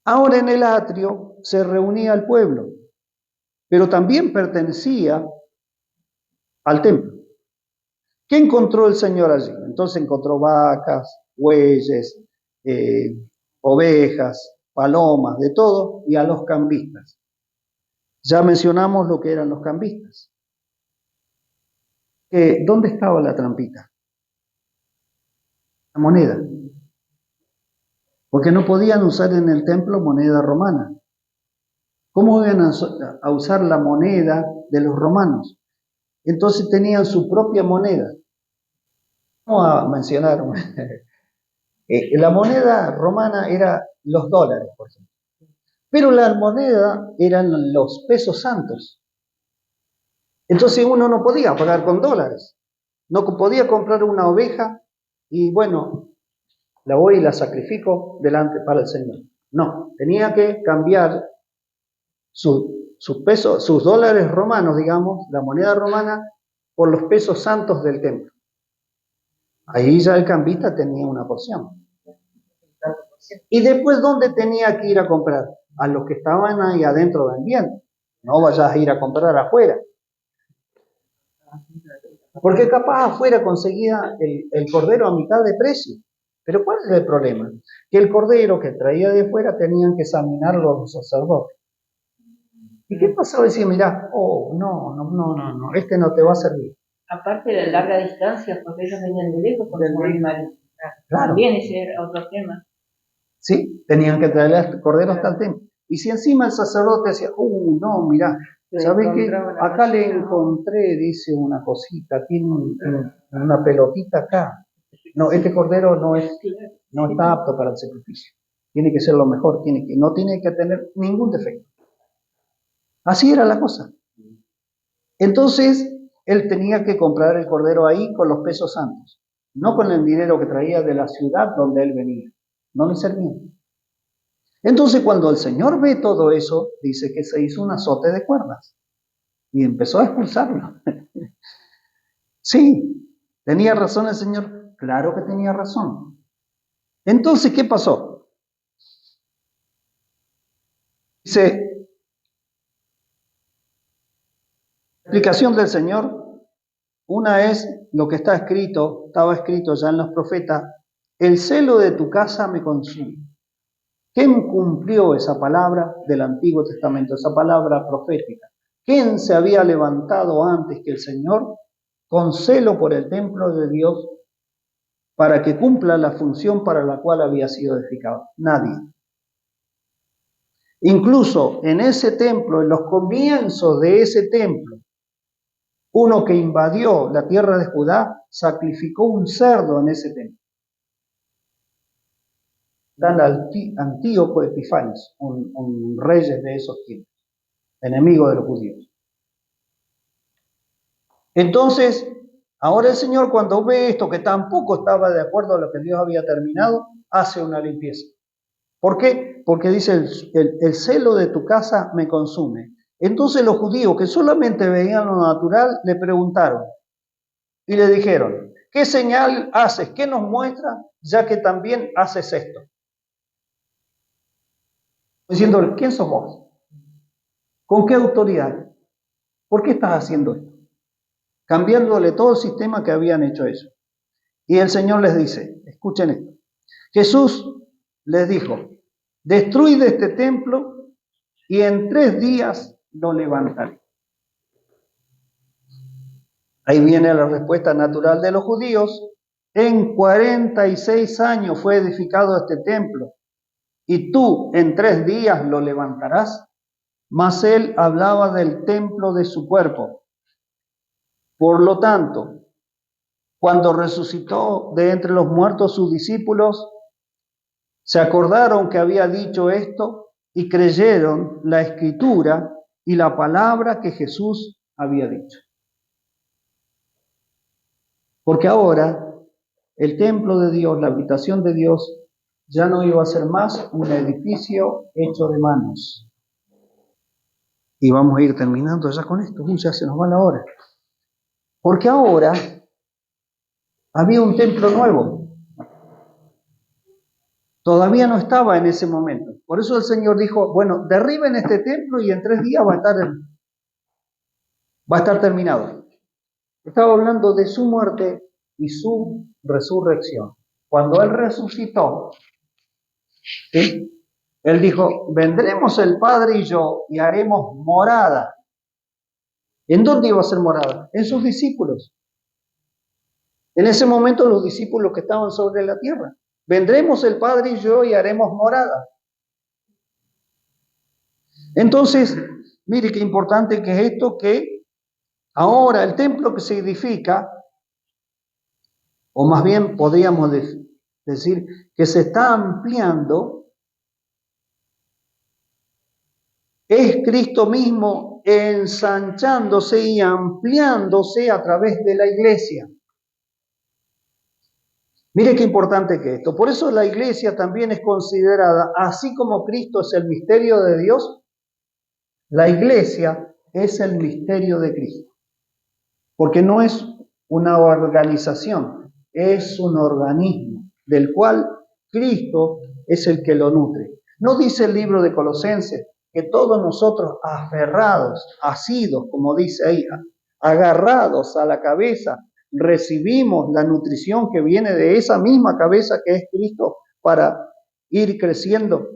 Ahora en el atrio se reunía el pueblo, pero también pertenecía al templo. ¿Qué encontró el Señor allí? Entonces encontró vacas, bueyes, ovejas, palomas, de todo, y a los cambistas. Ya mencionamos lo que eran los cambistas. ¿Dónde estaba la trampita? La moneda. Porque no podían usar en el templo moneda romana. ¿Cómo iban a usar la moneda de los romanos? Entonces tenían su propia moneda. Vamos a mencionar. La moneda romana era los dólares, por ejemplo. Pero la moneda eran los pesos santos. Entonces uno no podía pagar con dólares. No podía comprar una oveja y bueno, la voy y la sacrifico delante para el Señor. No, tenía que cambiar sus pesos, sus dólares romanos, digamos, la moneda romana, por los pesos santos del templo. Ahí ya el cambista tenía una porción. Y después, ¿dónde tenía que ir a comprar? A los que estaban ahí adentro vendiendo. No vayas a ir a comprar afuera. Porque capaz afuera conseguía el cordero a mitad de precio. Pero ¿cuál es el problema? Que el cordero que traía de fuera tenían que examinarlo los sacerdotes. ¿Y qué pasaba? Decía, mirá, no, este no te va a servir. Aparte de la larga distancia, porque ellos venían de lejos con el animal. Claro. También ese era otro tema. Sí, tenían que traerle al cordero hasta el templo. Y si encima el sacerdote decía, no, mirá, ¿sabés qué? Acá le encontré, dice, una cosita, tiene una pelotita acá. No, este cordero no está apto para el sacrificio. Tiene que ser lo mejor, no tiene que tener ningún defecto. Así era la cosa. Entonces, él tenía que comprar el cordero ahí con los pesos santos, no con el dinero que traía de la ciudad donde él venía. No le servía. Entonces, cuando el Señor ve todo eso, dice que se hizo un azote de cuerdas y empezó a expulsarlo. Sí, ¿tenía razón el Señor? Claro que tenía razón. Entonces, ¿qué pasó? Dice, la explicación del Señor, una es lo que estaba escrito ya en los profetas, el celo de tu casa me consume. ¿Quién cumplió esa palabra del Antiguo Testamento, esa palabra profética? ¿Quién se había levantado antes que el Señor con celo por el templo de Dios para que cumpla la función para la cual había sido edificado? Nadie. Incluso en ese templo, en los comienzos de ese templo, uno que invadió la tierra de Judá, sacrificó un cerdo en ese templo. Tal Antíoco Epifanes, un rey de esos tiempos, enemigo de los judíos. Entonces, ahora el Señor, cuando ve esto, que tampoco estaba de acuerdo a lo que Dios había terminado, hace una limpieza. ¿Por qué? Porque dice, el celo de tu casa me consume. Entonces los judíos, que solamente veían lo natural, le preguntaron y le dijeron, ¿qué señal haces? ¿Qué nos muestra? Ya que también haces esto. Diciéndole, ¿quién sos vos? ¿Con qué autoridad? ¿Por qué estás haciendo esto? Cambiándole todo el sistema que habían hecho ellos. Y el Señor les dice, escuchen esto. Jesús les dijo, destruid este templo y en 3 días lo levantaré. Ahí viene la respuesta natural de los judíos. En 46 años fue edificado este templo y tú en 3 días lo levantarás. Mas él hablaba del templo de su cuerpo. Por lo tanto, cuando resucitó de entre los muertos sus discípulos, se acordaron que había dicho esto y creyeron la escritura y la palabra que Jesús había dicho. Porque ahora el templo de Dios, la habitación de Dios, ya no iba a ser más un edificio hecho de manos. Y vamos a ir terminando ya con esto, ya se nos va la hora. Porque ahora había un templo nuevo. Todavía no estaba en ese momento. Por eso el Señor dijo, bueno, derriben este templo y en 3 días va a estar terminado. Estaba hablando de su muerte y su resurrección. Cuando Él resucitó, ¿sí?, Él dijo, vendremos el Padre y yo y haremos morada. ¿En dónde iba a ser morada? En sus discípulos. En ese momento los discípulos que estaban sobre la tierra. Vendremos el Padre y yo y haremos morada. Entonces, mire qué importante que es esto, que ahora el templo que se edifica, o más bien podríamos decir que se está ampliando, es Cristo mismo ensanchándose y ampliándose a través de la iglesia. Mire qué importante que esto. Por eso la iglesia también es considerada, así como Cristo es el misterio de Dios, la iglesia es el misterio de Cristo. Porque no es una organización, es un organismo del cual Cristo es el que lo nutre. ¿No dice el libro de Colosenses que todos nosotros aferrados, asidos, como dice ahí, agarrados a la cabeza, recibimos la nutrición que viene de esa misma cabeza que es Cristo para ir creciendo,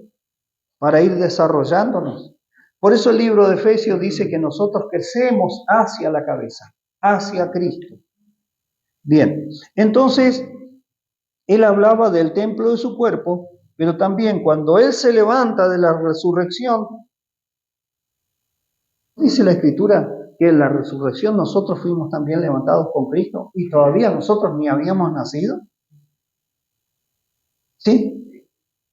para ir desarrollándonos? Por eso el libro de Efesios dice que nosotros crecemos hacia la cabeza, hacia Cristo. Bien, entonces Él hablaba del templo de su cuerpo, pero también cuando Él se levanta de la resurrección, dice la Escritura que en la resurrección nosotros fuimos también levantados con Cristo y todavía nosotros ni habíamos nacido. ¿Sí?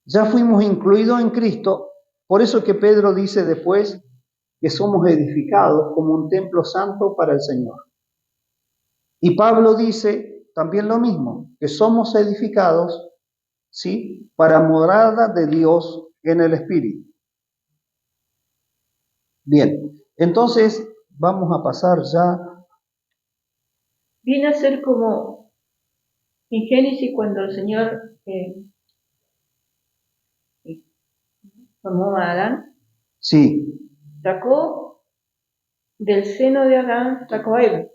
Ya fuimos incluidos en Cristo, por eso que Pedro dice después que somos edificados como un templo santo para el Señor. Y Pablo dice también lo mismo, que somos edificados, ¿sí?, para morada de Dios en el Espíritu. Bien, entonces vamos a pasar ya. Viene a ser como en Génesis cuando el Señor formó a Adán. Sí. Sacó del seno de Adán, sacó a Eva.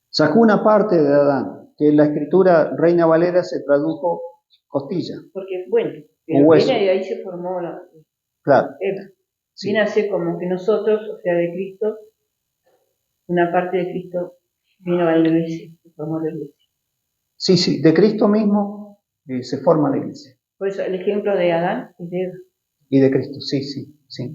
Sacó una parte de Adán, que en la Escritura Reina Valera se tradujo costilla. Porque es bueno, pero viene y ahí se formó la claro. Eva. Sí. Viene a ser como que nosotros, o sea, de Cristo, una parte de Cristo vino a la iglesia, se formó la iglesia. Sí, sí, de Cristo mismo se forma la iglesia. Por eso el ejemplo de Adán y de Eva. Y de Cristo, sí, sí, sí.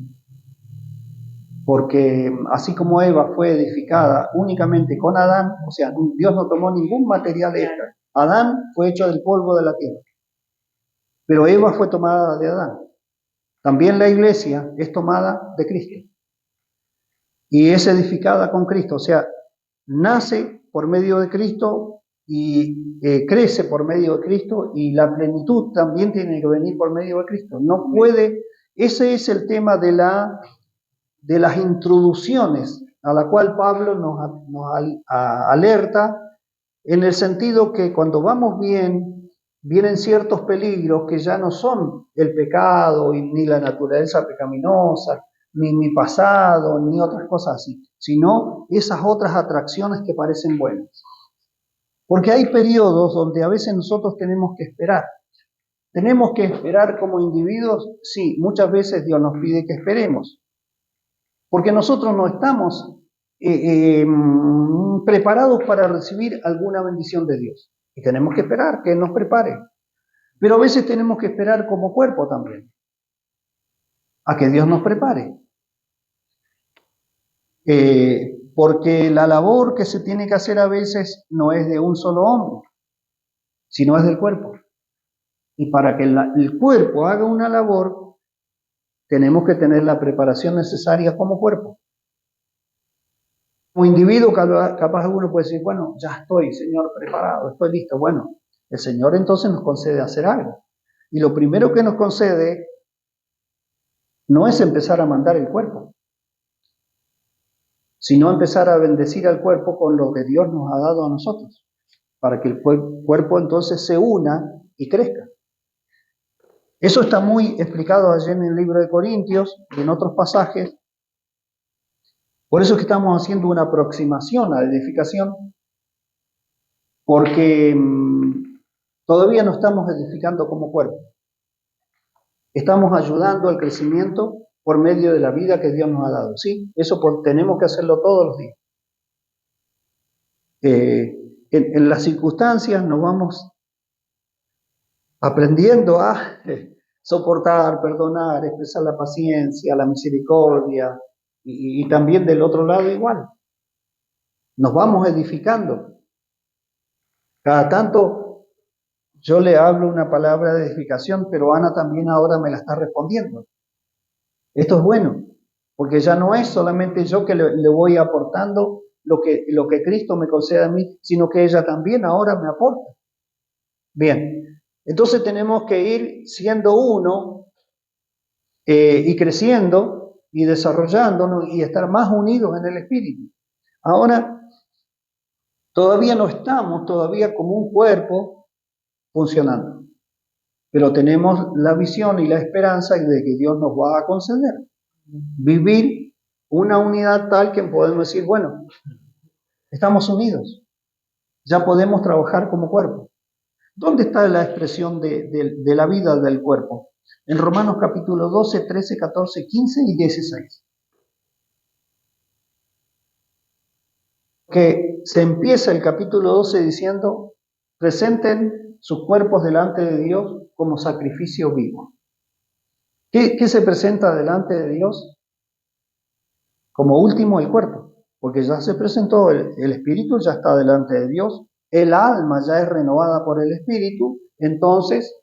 Porque así como Eva fue edificada únicamente con Adán, o sea, Dios no tomó ningún material extra. Adán fue hecho del polvo de la tierra, pero Eva fue tomada de Adán. También la iglesia es tomada de Cristo y es edificada con Cristo, o sea, nace por medio de Cristo y crece por medio de Cristo, y la plenitud también tiene que venir por medio de Cristo. No puede, ese es el tema de las introducciones a la cual Pablo nos alerta, en el sentido que cuando vamos bien, vienen ciertos peligros que ya no son el pecado ni la naturaleza pecaminosa, ni mi pasado, ni otras cosas así, sino esas otras atracciones que parecen buenas. Porque hay periodos donde a veces nosotros tenemos que esperar. ¿Tenemos que esperar como individuos? Sí, muchas veces Dios nos pide que esperemos. Porque nosotros no estamos preparados para recibir alguna bendición de Dios. Y tenemos que esperar que Él nos prepare. Pero a veces tenemos que esperar como cuerpo también, a que Dios nos prepare. Porque la labor que se tiene que hacer a veces no es de un solo hombre, sino es del cuerpo. Y para que el cuerpo haga una labor, tenemos que tener la preparación necesaria como cuerpo. Como individuo, capaz uno puede decir, bueno, ya estoy, Señor, preparado, estoy listo. Bueno, el Señor entonces nos concede hacer algo. Y lo primero que nos concede no es empezar a mandar el cuerpo, sino empezar a bendecir al cuerpo con lo que Dios nos ha dado a nosotros, para que el cuerpo entonces se una y crezca. Eso está muy explicado allí en el libro de Corintios y en otros pasajes. Por eso es que estamos haciendo una aproximación a la edificación, porque todavía no estamos edificando como cuerpo. Estamos ayudando al crecimiento por medio de la vida que Dios nos ha dado. Sí, eso tenemos que hacerlo todos los días. En las circunstancias nos vamos aprendiendo a soportar, perdonar, expresar la paciencia, la misericordia, y también del otro lado igual. Nos vamos edificando. Cada tanto yo le hablo una palabra de edificación, pero Ana también ahora me la está respondiendo. Esto es bueno, porque ya no es solamente yo que le voy aportando lo que Cristo me concede a mí, sino que ella también ahora me aporta. Bien, entonces tenemos que ir siendo uno y creciendo y desarrollándonos y estar más unidos en el Espíritu. Ahora, todavía no estamos como un cuerpo funcionando, pero tenemos la visión y la esperanza de que Dios nos va a conceder vivir una unidad tal que podemos decir, bueno, estamos unidos, ya podemos trabajar como cuerpo. ¿Dónde está la expresión de la vida del cuerpo? En Romanos capítulo 12, 13, 14, 15 y 16. Que se empieza el capítulo 12 diciendo, presenten sus cuerpos delante de Dios como sacrificio vivo. ¿Qué se presenta delante de Dios? Como último el cuerpo, porque ya se presentó, el espíritu ya está delante de Dios, el alma ya es renovada por el espíritu, entonces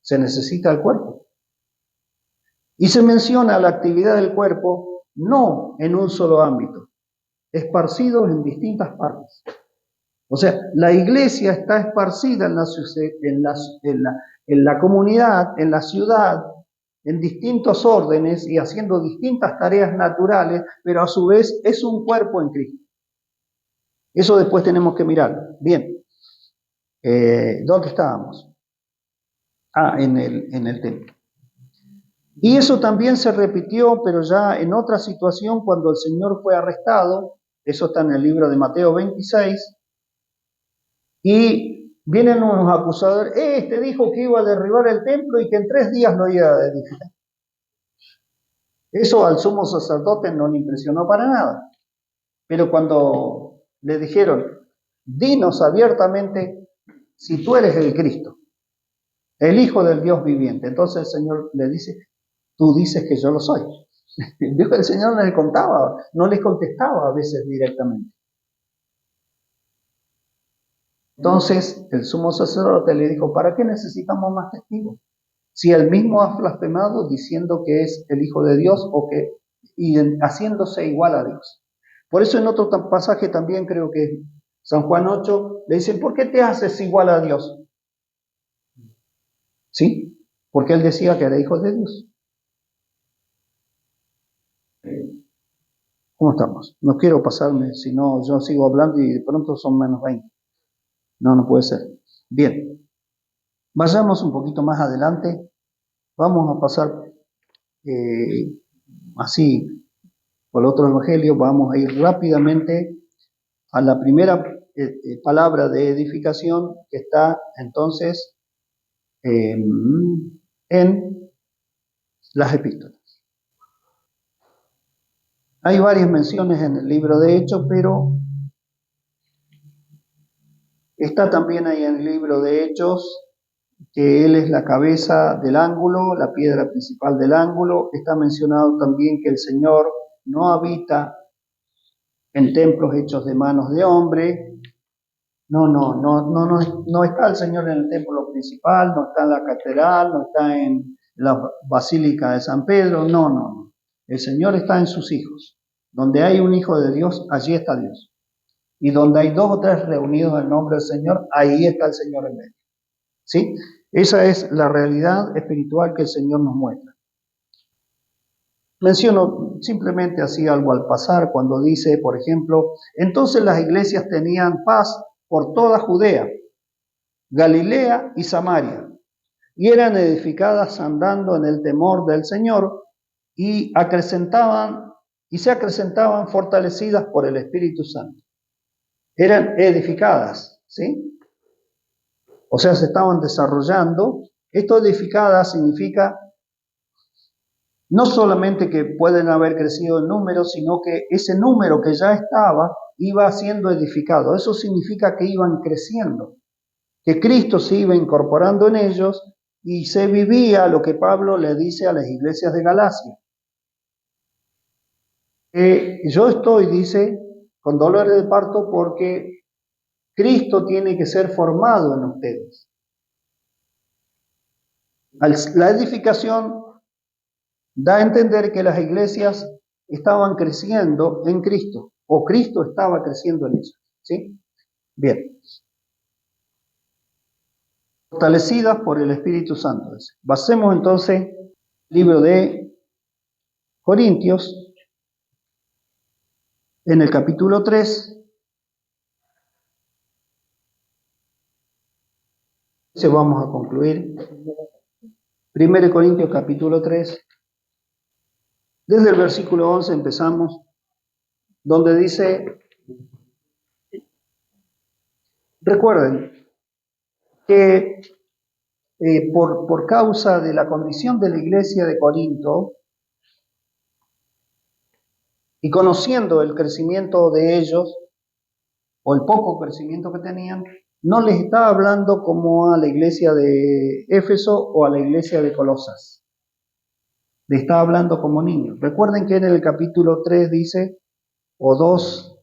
se necesita el cuerpo. Y se menciona la actividad del cuerpo no en un solo ámbito, esparcidos en distintas partes. O sea, la iglesia está esparcida en la comunidad, en la ciudad, en distintos órdenes y haciendo distintas tareas naturales, pero a su vez es un cuerpo en Cristo. Eso después tenemos que mirar. Bien, ¿dónde estábamos? En el templo. Y eso también se repitió, pero ya en otra situación, cuando el Señor fue arrestado. Eso está en el libro de Mateo 26. Y vienen unos acusadores. Este dijo que iba a derribar el templo y que en 3 días lo iba a edificar. Eso al sumo sacerdote no le impresionó para nada. Pero cuando le dijeron, dinos abiertamente si tú eres el Cristo, el Hijo del Dios viviente, entonces el Señor le dice, tú dices que yo lo soy. Dios, el Señor no les contaba, no les contestaba a veces directamente. Entonces el sumo sacerdote le dijo, ¿para qué necesitamos más testigos? Si él mismo ha blasfemado diciendo que es el Hijo de Dios y haciéndose igual a Dios. Por eso en otro pasaje también creo que San Juan 8 le dicen, ¿por qué te haces igual a Dios? ¿Sí? Porque él decía que era hijo de Dios. ¿Cómo estamos? No quiero pasarme, si no yo sigo hablando y de pronto son menos 20. No puede ser. Bien, vayamos un poquito más adelante. Vamos a pasar así por el otro evangelio. Vamos a ir rápidamente a la primera palabra de edificación que está entonces en las epístolas. Hay varias menciones en el libro de Hechos, pero está también ahí en el libro de Hechos que él es la cabeza del ángulo, la piedra principal del ángulo. Está mencionado también que el Señor no habita en templos hechos de manos de hombre. No está el Señor en el templo principal, no está en la catedral, no está en la basílica de San Pedro, no. El Señor está en sus hijos. Donde hay un hijo de Dios, allí está Dios. Y donde hay 2 o 3 reunidos en nombre del Señor, ahí está el Señor en medio. ¿Sí? Esa es la realidad espiritual que el Señor nos muestra. Menciono simplemente así algo al pasar cuando dice, por ejemplo, entonces las iglesias tenían paz por toda Judea, Galilea y Samaria, y eran edificadas andando en el temor del Señor y se acrecentaban fortalecidas por el Espíritu Santo. Eran edificadas, ¿sí? O sea, se estaban desarrollando. Esto edificada significa no solamente que pueden haber crecido en número, sino que ese número que ya estaba iba siendo edificado. Eso significa que iban creciendo, que Cristo se iba incorporando en ellos y se vivía lo que Pablo le dice a las iglesias de Galacia. Yo estoy, dice, con dolores de parto porque Cristo tiene que ser formado en ustedes. La edificación da a entender que las iglesias estaban creciendo en Cristo, o Cristo estaba creciendo en ellas. ¿Sí? Bien. Fortalecidas por el Espíritu Santo. Basemos entonces el libro de Corintios en el capítulo 3. Vamos a concluir. 1 Corintios capítulo 3. Desde el versículo 11 empezamos, donde dice, recuerden que por causa de la condición de la iglesia de Corinto y conociendo el crecimiento de ellos, o el poco crecimiento que tenían, no les estaba hablando como a la iglesia de Éfeso o a la iglesia de Colosas. Le estaba hablando como niños. Recuerden que en el capítulo 3 dice, o 2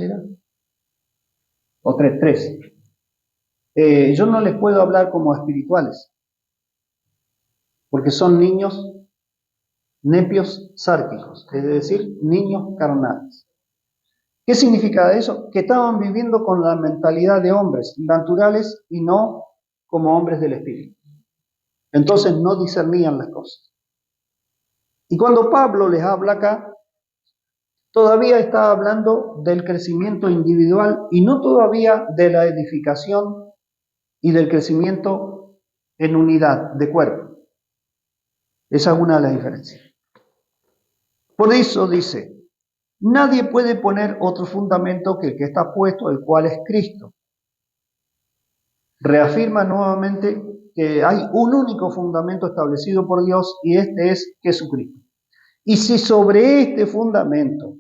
era, o 3. Yo no les puedo hablar como espirituales, porque son niños nepios sárquicos, es decir, niños carnales. ¿Qué significa eso? Que estaban viviendo con la mentalidad de hombres naturales y no como hombres del espíritu. Entonces no discernían las cosas. Y cuando Pablo les habla acá, todavía está hablando del crecimiento individual y no todavía de la edificación y del crecimiento en unidad de cuerpo. Esa es una de las diferencias. Por eso dice, nadie puede poner otro fundamento que el que está puesto, el cual es Cristo. Reafirma nuevamente que hay un único fundamento establecido por Dios y este es Jesucristo. Y si sobre este fundamento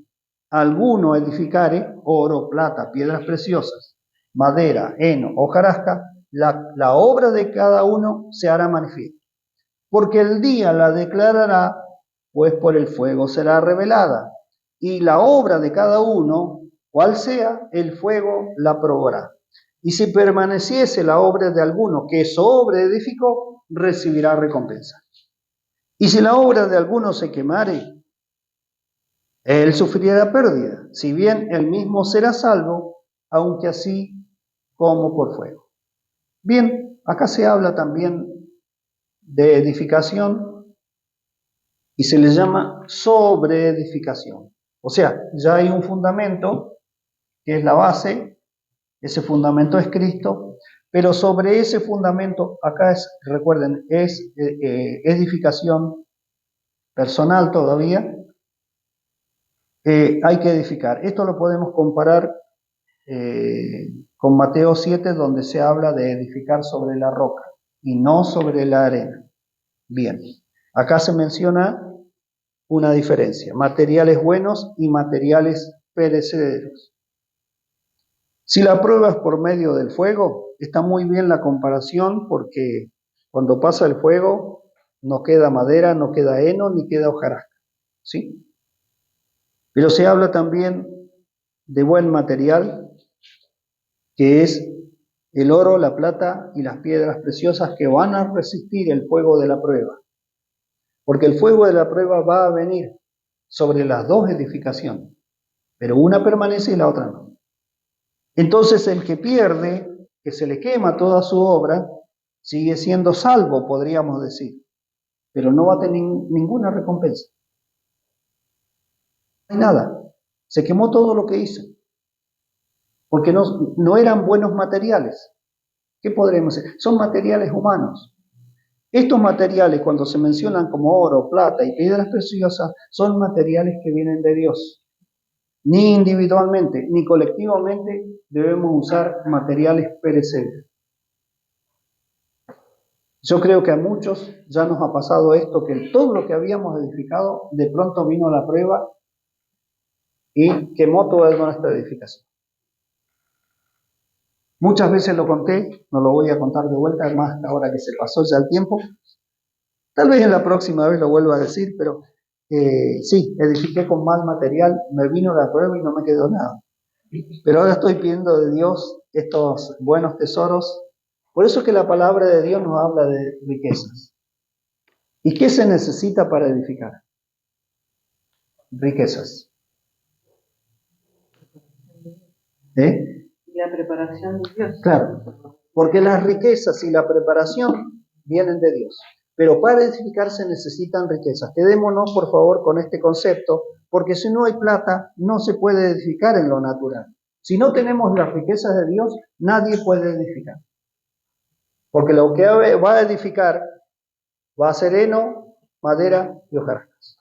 alguno edificare oro, plata, piedras preciosas, madera, heno, hojarasca, la obra de cada uno se hará manifiesta, porque el día la declarará, pues por el fuego será revelada. Y la obra de cada uno, cual sea, el fuego la probará. Y si permaneciese la obra de alguno que sobre edificó, recibirá recompensa. Y si la obra de alguno se quemare, él sufrirá pérdida, si bien él mismo será salvo, aunque así como por fuego. Bien, acá se habla también de edificación y se le llama sobreedificación. O sea, ya hay un fundamento que es la base, ese fundamento es Cristo, pero sobre ese fundamento, acá es, recuerden, es edificación personal todavía, hay que edificar. Esto lo podemos comparar con Mateo 7, donde se habla de edificar sobre la roca y no sobre la arena. Bien, acá se menciona una diferencia, materiales buenos y materiales perecederos. Si la prueba es por medio del fuego, está muy bien la comparación porque cuando pasa el fuego no queda madera, no queda heno, ni queda hojarasca, ¿sí? Pero se habla también de buen material, que es el oro, la plata y las piedras preciosas que van a resistir el fuego de la prueba. Porque el fuego de la prueba va a venir sobre las dos edificaciones, pero una permanece y la otra no. Entonces el que pierde, que se le quema toda su obra, sigue siendo salvo, podríamos decir, pero no va a tener ninguna recompensa. No hay nada, se quemó todo lo que hizo, porque no eran buenos materiales. ¿Qué podremos decir? Son materiales humanos. Estos materiales, cuando se mencionan como oro, plata y piedras preciosas, son materiales que vienen de Dios. Ni individualmente, ni colectivamente debemos usar materiales perecederos. Yo creo que a muchos ya nos ha pasado esto, que todo lo que habíamos edificado, de pronto vino la prueba y quemó toda nuestra edificación. Muchas veces lo conté, no lo voy a contar de vuelta, más ahora que se pasó ya el tiempo. Tal vez en la próxima vez lo vuelva a decir, pero sí, edifiqué con mal material, me vino la prueba y no me quedó nada. Pero ahora estoy pidiendo de Dios estos buenos tesoros. Por eso es que la palabra de Dios nos habla de riquezas. ¿Y qué se necesita para edificar? Riquezas. La preparación de Dios. Claro, porque las riquezas y la preparación vienen de Dios. Pero para edificar se necesitan riquezas. Quedémonos, por favor, con este concepto, porque si no hay plata, no se puede edificar en lo natural. Si no tenemos las riquezas de Dios, nadie puede edificar. Porque lo que va a edificar va a ser heno, madera y hojarascas.